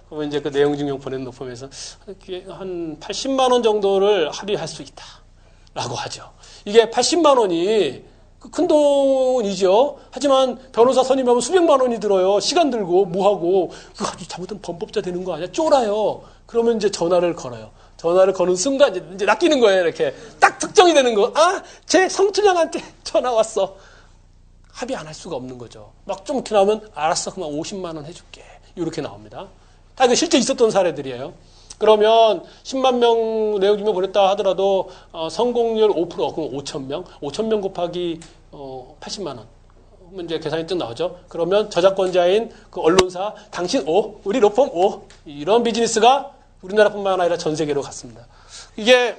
그러면 이제 그 내용 증명 보낸 로펌에서 한 80만 원 정도를 합의할 수 있다라고 하죠. 이게 80만 원이 큰 돈이죠. 하지만 변호사 선임하면 수백만 원이 들어요. 시간 들고 뭐하고 그거 아주 잘못하면 범법자 되는 거 아니야? 쫄아요. 그러면 이제 전화를 걸어요. 전화를 거는 순간 이제 낚이는 거예요. 이렇게 딱 특정이 되는 거. 제 성춘향한테 전화 왔어. 합의 안 할 수가 없는 거죠. 막 좀 이렇게 나오면 알았어. 그만 50만 원 해줄게. 이렇게 나옵니다. 다 이거 실제 있었던 사례들이에요. 그러면 10만 명 내용 증명 보냈다 하더라도 성공률 5%, 그럼 5천 명. 5천 명 곱하기 80만 원. 이제 계산이 뚝 나오죠. 그러면 저작권자인 그 언론사 당신 O, 우리 로펌 O, 이런 비즈니스가 우리나라뿐만 아니라 전 세계로 갔습니다. 이게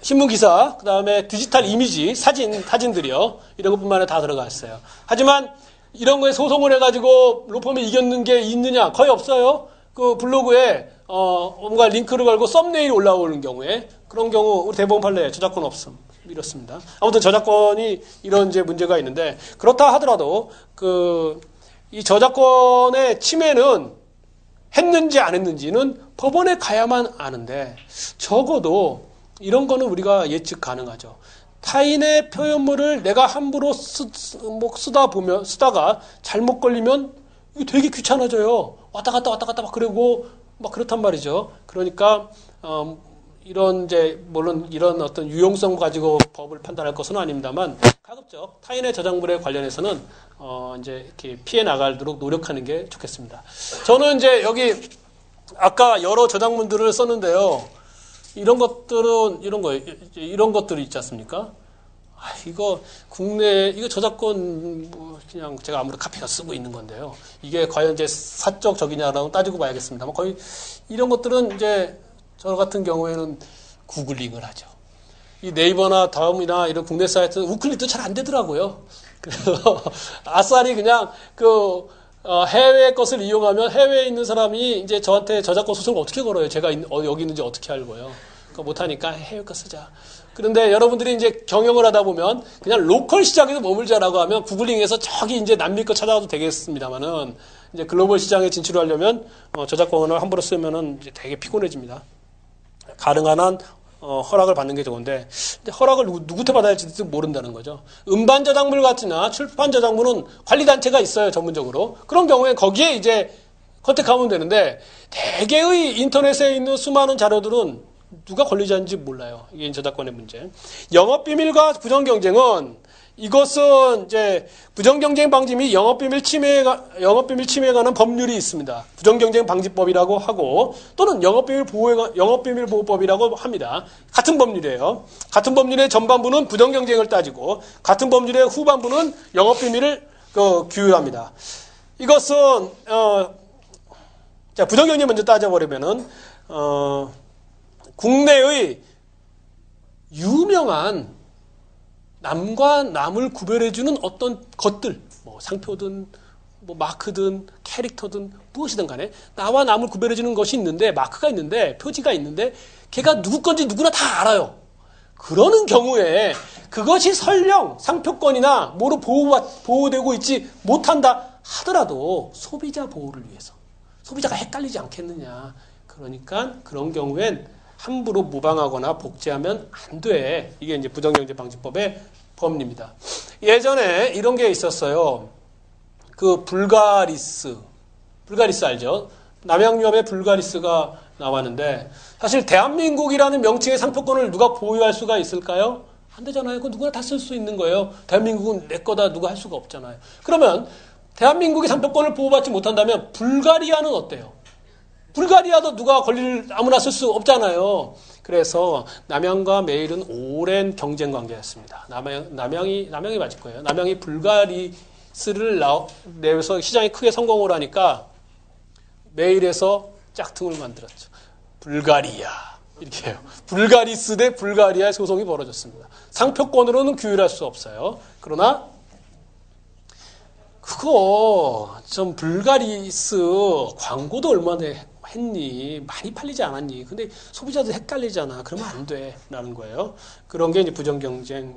신문 기사, 그다음에 디지털 이미지, 사진들이요. 이런 것뿐만 아니라 다 들어가 있어요. 하지만 이런 거에 소송을 해가지고 로펌이 이겼는 게 있느냐? 거의 없어요. 그 블로그에 뭔가 링크를 걸고 썸네일이 올라오는 경우에 그런 경우 우리 대법원 판례 저작권 없음 이렇습니다. 아무튼 저작권이 이런 이제 문제가 있는데 그렇다 하더라도 이 저작권의 침해는 했는지 안 했는지는 법원에 가야만 아는데 적어도 이런 거는 우리가 예측 가능하죠. 타인의 표현물을 내가 함부로 쓰다가 잘못 걸리면 이거 되게 귀찮아져요. 왔다 갔다 막 그러고 막 그렇단 말이죠. 그러니까 물론 이런 어떤 유용성 가지고 법을 판단할 것은 아닙니다만 가급적 타인의 저작물에 관련해서는 이제 이렇게 피해 나가도록 노력하는 게 좋겠습니다. 저는 이제 여기 아까 여러 저작물들을 썼는데요. 이런 것들이 있지 않습니까? 이거 저작권 그냥 제가 아무래도 카피가 쓰고 있는 건데요. 이게 과연 이제 사적 적이냐라고 따지고 봐야겠습니다만 거의 이런 것들은 이제 저 같은 경우에는 구글링을 하죠. 이 네이버나 다음이나 이런 국내 사이트는 우클릭도 잘 안 되더라고요. 그래서 아싸리 그냥 해외 것을 이용하면 해외에 있는 사람이 이제 저한테 저작권 소송을 어떻게 걸어요? 제가 여기 있는지 어떻게 알고요? 그거 못하니까 해외 거 쓰자. 그런데 여러분들이 이제 경영을 하다 보면 그냥 로컬 시장에서 머물자라고 하면 구글링해서 저기 이제 남미 거 찾아가도 되겠습니다만은 이제 글로벌 시장에 진출하려면 저작권을 함부로 쓰면은 이제 되게 피곤해집니다. 가능한 한 허락을 받는 게 좋은데 허락을 누구한테 받아야 할지도 모른다는 거죠. 음반 저작물 같으나 출판 저작물은 관리단체가 있어요. 전문적으로. 그런 경우에 거기에 이제 컨택하면 되는데 대개의 인터넷에 있는 수많은 자료들은 누가 권리자인지 몰라요. 이게 저작권의 문제. 영업비밀과 부정경쟁은 이것은 이제 부정경쟁 방지 및 영업비밀 침해에 관한 법률이 있습니다. 부정경쟁 방지법이라고 하고 또는 영업비밀 보호법이라고 합니다. 같은 법률이에요. 같은 법률의 전반부는 부정경쟁을 따지고 같은 법률의 후반부는 영업비밀을 규율합니다. 이것은 자 부정경쟁 먼저 따져버리면은 국내의 유명한 남과 남을 구별해주는 어떤 것들, 뭐 상표든, 뭐 마크든, 캐릭터든, 무엇이든 간에 나와 남을 구별해주는 것이 있는데, 마크가 있는데, 표지가 있는데, 걔가 누구 건지 누구나 다 알아요. 그러는 경우에 그것이 설령 상표권이나 뭐로 보호되고 있지 못한다 하더라도 소비자 보호를 위해서, 소비자가 헷갈리지 않겠느냐. 그러니까 그런 경우엔 함부로 무방하거나 복제하면 안 돼. 이게 이제 부정경쟁방지법의 법리입니다. 예전에 이런 게 있었어요. 그 불가리스 알죠? 남양유업의 불가리스가 나왔는데 사실 대한민국이라는 명칭의 상표권을 누가 보유할 수가 있을까요? 안 되잖아요. 그건 누구나 다 쓸 수 있는 거예요. 대한민국은 내 거다 누가 할 수가 없잖아요. 그러면 대한민국의 상표권을 보호받지 못한다면 불가리아는 어때요? 불가리아도 누가 권리를 아무나 쓸 수 없잖아요. 그래서 남양과 메일은 오랜 경쟁 관계였습니다. 남양이 맞을 거예요. 남양이 불가리스를 내서 시장이 크게 성공을 하니까 메일에서 짝퉁을 만들었죠. 불가리아 이렇게 해요. 불가리스 대 불가리아의 소송이 벌어졌습니다. 상표권으로는 규율할 수 없어요. 그러나 그거 좀 불가리스 광고도 얼마나 했니? 많이 팔리지 않았니? 근데 소비자들 헷갈리잖아. 그러면 안 돼. 라는 거예요. 그런 게 이제 부정경쟁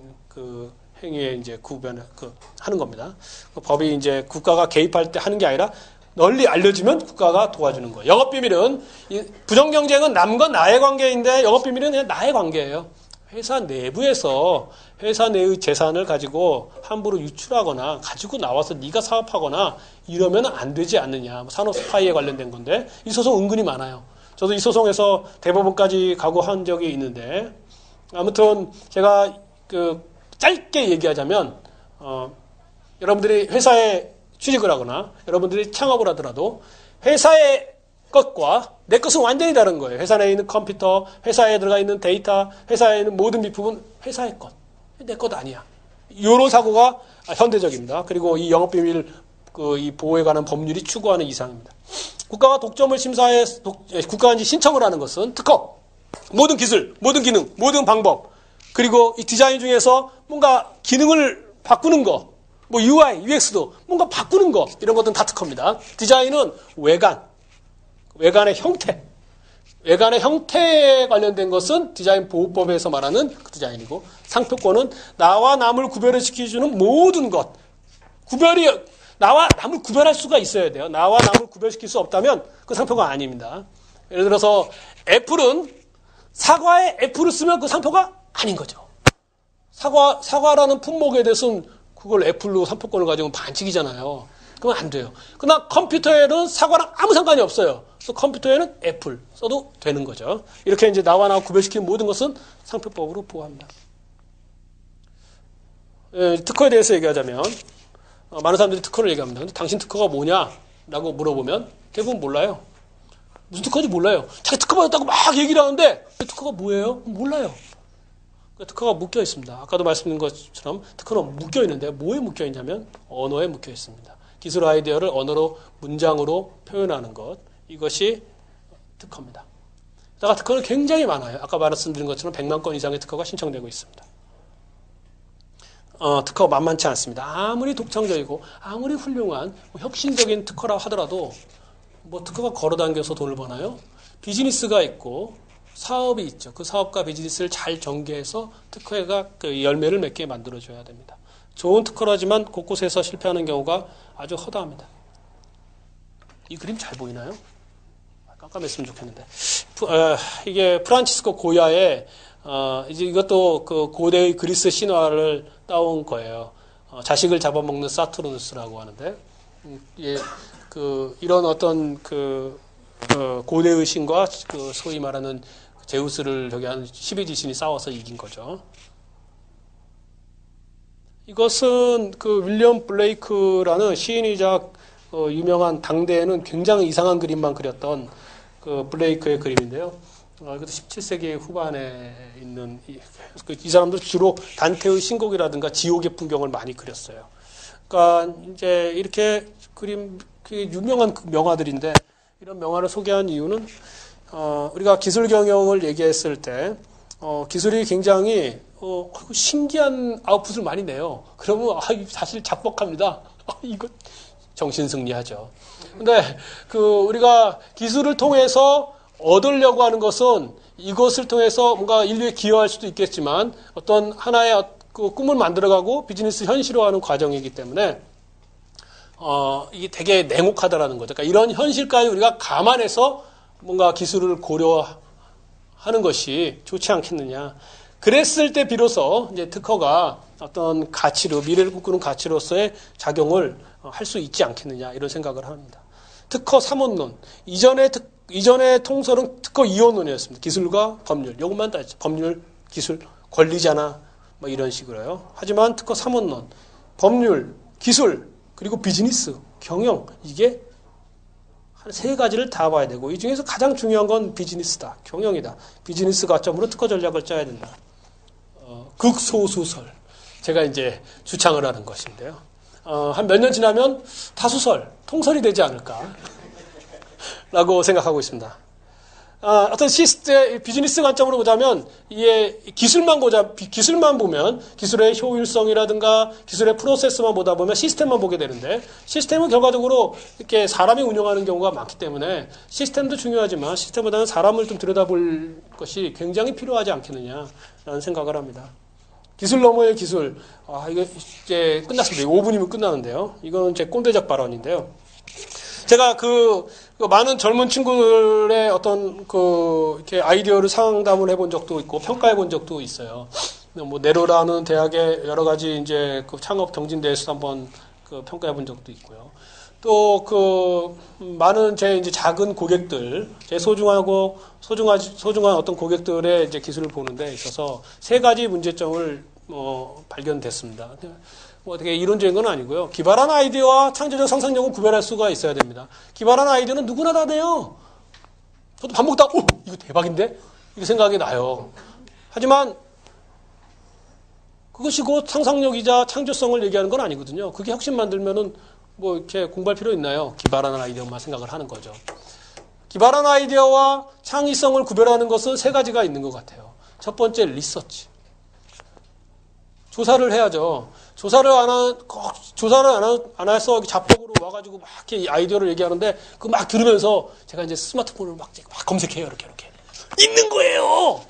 행위에 이제 하는 겁니다. 법이 이제 국가가 개입할 때 하는 게 아니라 널리 알려지면 국가가 도와주는 거예요. 영업비밀은, 부정경쟁은 남과 나의 관계인데 영업비밀은 그냥 나의 관계예요. 회사 내부에서 회사 내의 재산을 가지고 함부로 유출하거나 가지고 나와서 네가 사업하거나 이러면 안 되지 않느냐. 산업 스파이에 관련된 건데 이 소송 은근히 많아요. 저도 이 소송에서 대법원까지 가고 한 적이 있는데 아무튼 제가 짧게 얘기하자면 여러분들이 회사에 취직을 하거나 여러분들이 창업을 하더라도 회사의 것과 내 것은 완전히 다른 거예요. 회사 내에 있는 컴퓨터, 회사에 들어가 있는 데이터, 회사에 있는 모든 비품은 회사의 것. 내 것 아니야. 이런 사고가 현대적입니다. 그리고 이 영업비밀 이 보호에 관한 법률이 추구하는 이상입니다. 국가가 독점을 심사해 국가가 이제 신청을 하는 것은 특허, 모든 기술, 모든 기능, 모든 방법, 그리고 이 디자인 중에서 뭔가 기능을 바꾸는 거, 뭐 UI, UX도 뭔가 바꾸는 거 이런 것들은 다 특허입니다. 디자인은 외관의 형태. 외관의 형태에 관련된 것은 디자인 보호법에서 말하는 그 디자인이고 상표권은 나와 남을 구별을 시켜주는 모든 것. 나와 남을 구별할 수가 있어야 돼요. 나와 남을 구별시킬 수 없다면 그 상표가 아닙니다. 예를 들어서 애플은 사과에 애플을 쓰면 그 상표가 아닌 거죠. 사과라는 품목에 대해서는 그걸 애플로 상표권을 가지고 반칙이잖아요. 그건 안 돼요. 그러나 컴퓨터에는 사과랑 아무 상관이 없어요. 그래서 컴퓨터에는 애플 써도 되는 거죠. 이렇게 이제 나와 나 구별시키는 모든 것은 상표법으로 보호합니다. 특허에 대해서 얘기하자면 많은 사람들이 특허를 얘기합니다. 근데 당신 특허가 뭐냐라고 물어보면 대부분 몰라요. 무슨 특허인지 몰라요. 자기 특허 받았다고 막 얘기를 하는데 특허가 뭐예요? 몰라요. 특허가 묶여 있습니다. 아까도 말씀드린 것처럼 특허는 묶여 있는데 뭐에 묶여 있냐면 언어에 묶여 있습니다. 기술 아이디어를 언어로 문장으로 표현하는 것 이것이 특허입니다. 그러니까 특허는 굉장히 많아요. 아까 말씀드린 것처럼 100만 건 이상의 특허가 신청되고 있습니다. 특허가 만만치 않습니다. 아무리 독창적이고 아무리 훌륭한 혁신적인 특허라 하더라도 뭐 특허가 걸어당겨서 돈을 버나요? 비즈니스가 있고 사업이 있죠. 그 사업과 비즈니스를 잘 전개해서 특허가 그 열매를 맺게 만들어줘야 됩니다. 좋은 특허라지만 곳곳에서 실패하는 경우가 아주 허다합니다. 이 그림 잘 보이나요? 깜깜했으면 좋겠는데. 이게 프란치스코 고야의, 이제 이것도 그 고대의 그리스 신화를 따온 거예요. 자식을 잡아먹는 사투르누스라고 하는데, 예, 이런 어떤 고대의 신과 소위 말하는 제우스를 저기 한 12지신이 싸워서 이긴 거죠. 이것은 윌리엄 블레이크라는 시인이자 유명한 당대에는 굉장히 이상한 그림만 그렸던 블레이크의 그림인데요. 이것도 17세기 후반에 있는 이 사람들 주로 단테의 신곡이라든가 지옥의 풍경을 많이 그렸어요. 그러니까 이제 이렇게 그림 유명한 명화들인데 이런 명화를 소개한 이유는 우리가 기술 경영을 얘기했을 때 기술이 굉장히 신기한 아웃풋을 많이 내요. 그러면 사실 작복합니다. 이거 정신승리하죠. 근데 우리가 기술을 통해서 얻으려고 하는 것은 이것을 통해서 뭔가 인류에 기여할 수도 있겠지만 어떤 하나의 꿈을 만들어가고 비즈니스 현실화하는 과정이기 때문에 이게 되게 냉혹하다라는 거죠. 그러니까 이런 현실까지 우리가 감안해서 뭔가 기술을 고려하는 것이 좋지 않겠느냐. 그랬을 때 비로소 이제 특허가 어떤 가치로, 미래를 꿈꾸는 가치로서의 작용을 할 수 있지 않겠느냐, 이런 생각을 합니다. 특허 3원론. 이전의 통설은 특허 2원론이었습니다. 기술과 법률. 이것만 따졌죠. 법률, 기술, 권리잖아. 뭐 이런 식으로요. 하지만 특허 3원론. 법률, 기술, 그리고 비즈니스, 경영. 이게 한 세 가지를 다 봐야 되고, 이 중에서 가장 중요한 건 비즈니스다. 경영이다. 비즈니스 가점으로 특허 전략을 짜야 된다. 극소수설. 제가 이제 주창을 하는 것인데요. 한 몇 년 지나면 다수설, 통설이 되지 않을까. 라고 생각하고 있습니다. 어떤 시스템, 비즈니스 관점으로 보자면, 이게 기술만 보면, 기술의 효율성이라든가, 기술의 프로세스만 보다 보면 시스템만 보게 되는데, 시스템은 결과적으로 이렇게 사람이 운영하는 경우가 많기 때문에, 시스템도 중요하지만, 시스템보다는 사람을 좀 들여다볼 것이 굉장히 필요하지 않겠느냐라는 생각을 합니다. 기술 너머의 기술. 이거 이제 끝났습니다. 5분이면 끝나는데요. 이건 제 꼰대적 발언인데요. 제가 많은 젊은 친구들의 어떤 이렇게 아이디어를 상담을 해본 적도 있고 평가해 본 적도 있어요. 뭐 네로라는 대학의 여러 가지 이제 창업 경진대회에서 한번 평가해 본 적도 있고요. 또 많은 제 이제 작은 고객들, 제 소중한 어떤 고객들의 이제 기술을 보는 데 있어서 세 가지 문제점을 발견됐습니다. 어떻게 이론적인 건 아니고요. 기발한 아이디어와 창조적 상상력은 구별할 수가 있어야 됩니다. 기발한 아이디어는 누구나 다 내요. 저도 밥 먹다가 이거 대박인데? 이렇게 생각이 나요. 하지만 그것이 곧 상상력이자 창조성을 얘기하는 건 아니거든요. 그게 혁신 만들면은 뭐 이렇게 공부할 필요 있나요? 기발한 아이디어만 생각을 하는 거죠. 기발한 아이디어와 창의성을 구별하는 것은 세 가지가 있는 것 같아요. 첫 번째, 리서치. 조사를 해야죠. 조사를 안 해서 자폭으로 와가지고 막 이렇게 아이디어를 얘기하는데 그 막 들으면서 제가 이제 스마트폰을 막 검색해요. 이렇게. 있는 거예요!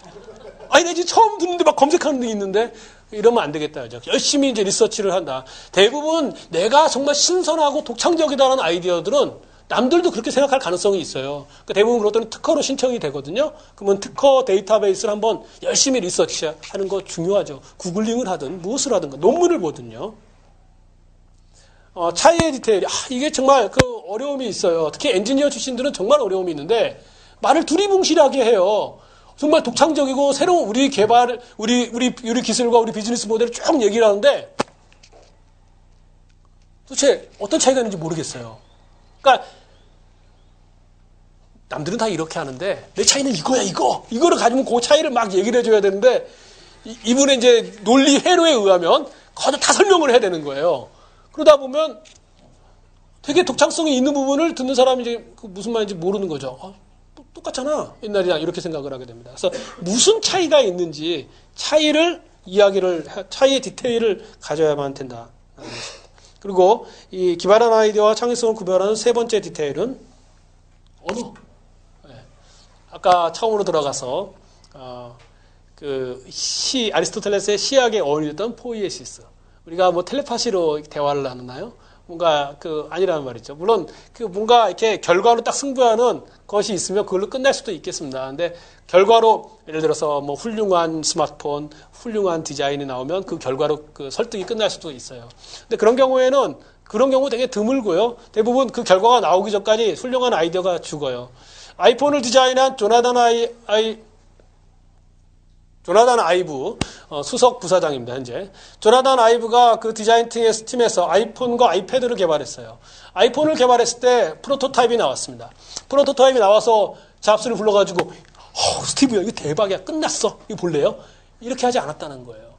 아니, 내가 지금 처음 듣는데 막 검색하는 게 있는데 이러면 안 되겠다. 열심히 이제 리서치를 한다. 대부분 내가 정말 신선하고 독창적이다라는 아이디어들은 남들도 그렇게 생각할 가능성이 있어요. 그러니까 대부분 그럴 때는 특허로 신청이 되거든요. 그러면 특허 데이터베이스를 한번 열심히 리서치하는 거 중요하죠. 구글링을 하든 무엇을 하든 논문을 보든요. 차이의 디테일. 이게 정말 어려움이 있어요. 특히 엔지니어 출신들은 정말 어려움이 있는데 말을 두리뭉실하게 해요. 정말 독창적이고 새로운 우리 기술과 우리 비즈니스 모델을 쭉 얘기를 하는데 도대체 어떤 차이가 있는지 모르겠어요. 그러니까 남들은 다 이렇게 하는데 내 차이는 이거야, 이거를 가지고 그 차이를 막 얘기를 해줘야 되는데 이분의 이제 논리 회로에 의하면 거기다 다 설명을 해야 되는 거예요. 그러다 보면 되게 독창성이 있는 부분을 듣는 사람이 이제 무슨 말인지 모르는 거죠. 똑같잖아, 옛날이랑 이렇게 생각을 하게 됩니다. 그래서 무슨 차이가 있는지 차이의 디테일을 가져야만 된다. 그리고 이 기발한 아이디어와 창의성을 구별하는 세 번째 디테일은 언어. 아까 처음으로 들어가서 아리스토텔레스의 시학에 어울렸던 포이에시스. 우리가 뭐 텔레파시로 대화를 나누나요? 뭔가 아니라는 말이죠. 물론 뭔가 이렇게 결과로 딱 승부하는 것이 있으면 그걸로 끝날 수도 있겠습니다. 근데 결과로 예를 들어서 뭐 훌륭한 스마트폰, 훌륭한 디자인이 나오면 그 결과로 설득이 끝날 수도 있어요. 근데 그런 경우 되게 드물고요. 대부분 그 결과가 나오기 전까지 훌륭한 아이디어가 죽어요. 아이폰을 디자인한 조나단 아이브 수석 부사장입니다. 현재 조나단 아이브가 그 디자인 팀에서 아이폰과 아이패드를 개발했어요. 아이폰을 개발했을 때 프로토타입이 나왔습니다. 프로토타입이 나와서 잡스를 불러가지고 스티브야 이거 대박이야 끝났어 이거 볼래요? 이렇게 하지 않았다는 거예요.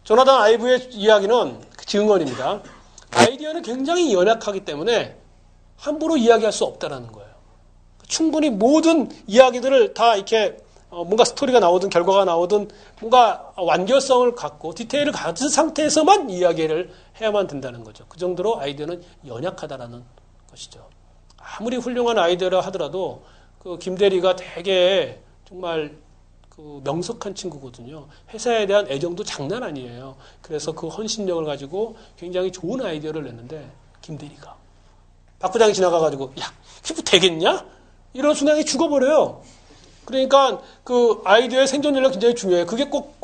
조나단 아이브의 이야기는 증언입니다. 아이디어는 굉장히 연약하기 때문에 함부로 이야기할 수 없다는 거예요. 충분히 모든 이야기들을 다 이렇게 뭔가 스토리가 나오든 결과가 나오든 뭔가 완결성을 갖고 디테일을 가진 상태에서만 이야기를 해야만 된다는 거죠. 그 정도로 아이디어는 연약하다라는 것이죠. 아무리 훌륭한 아이디어라 하더라도 김대리가 되게 정말 명석한 친구거든요. 회사에 대한 애정도 장난 아니에요. 그래서 그 헌신력을 가지고 굉장히 좋은 아이디어를 냈는데 김대리가 박 부장이 지나가가지고 야 피부 되겠냐? 이런 순간에 죽어버려요. 그러니까 그 아이디어의 생존율이 굉장히 중요해요. 그게 꼭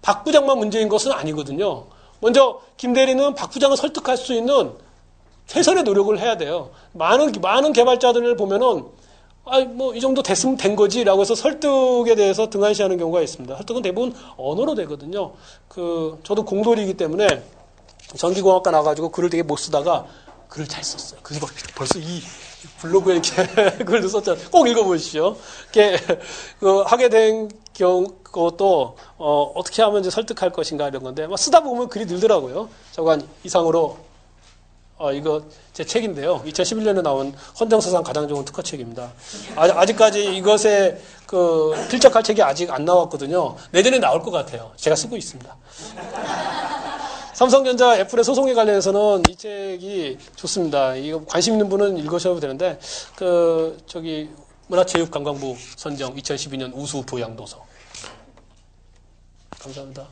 박 부장만 문제인 것은 아니거든요. 먼저 김대리는 박 부장을 설득할 수 있는 최선의 노력을 해야 돼요. 많은 개발자들을 보면은 뭐 이 정도 됐으면 된 거지라고 해서 설득에 대해서 등한시하는 경우가 있습니다. 설득은 대부분 언어로 되거든요. 저도 공돌이기 때문에 전기공학과 나가지고 글을 되게 못 쓰다가 글을 잘 썼어요. 그래서 벌써 이 블로그에 이렇게 글도 썼잖아요. 꼭 읽어보십시오. 이렇게 하게 된 것도 어떻게 하면 이제 설득할 것인가 이런 건데 막 쓰다 보면 글이 늘더라고요. 저건 이상으로 이거 제 책인데요. 2011년에 나온 헌정사상 가장 좋은 특허책입니다. 아직까지 이것에 필적할 책이 아직 안 나왔거든요. 내년에 나올 것 같아요. 제가 쓰고 있습니다. 삼성전자 애플의 소송에 관련해서는 이 책이 좋습니다. 이거 관심 있는 분은 읽으셔도 되는데, 문화체육관광부 선정 2012년 우수 교양도서. 감사합니다.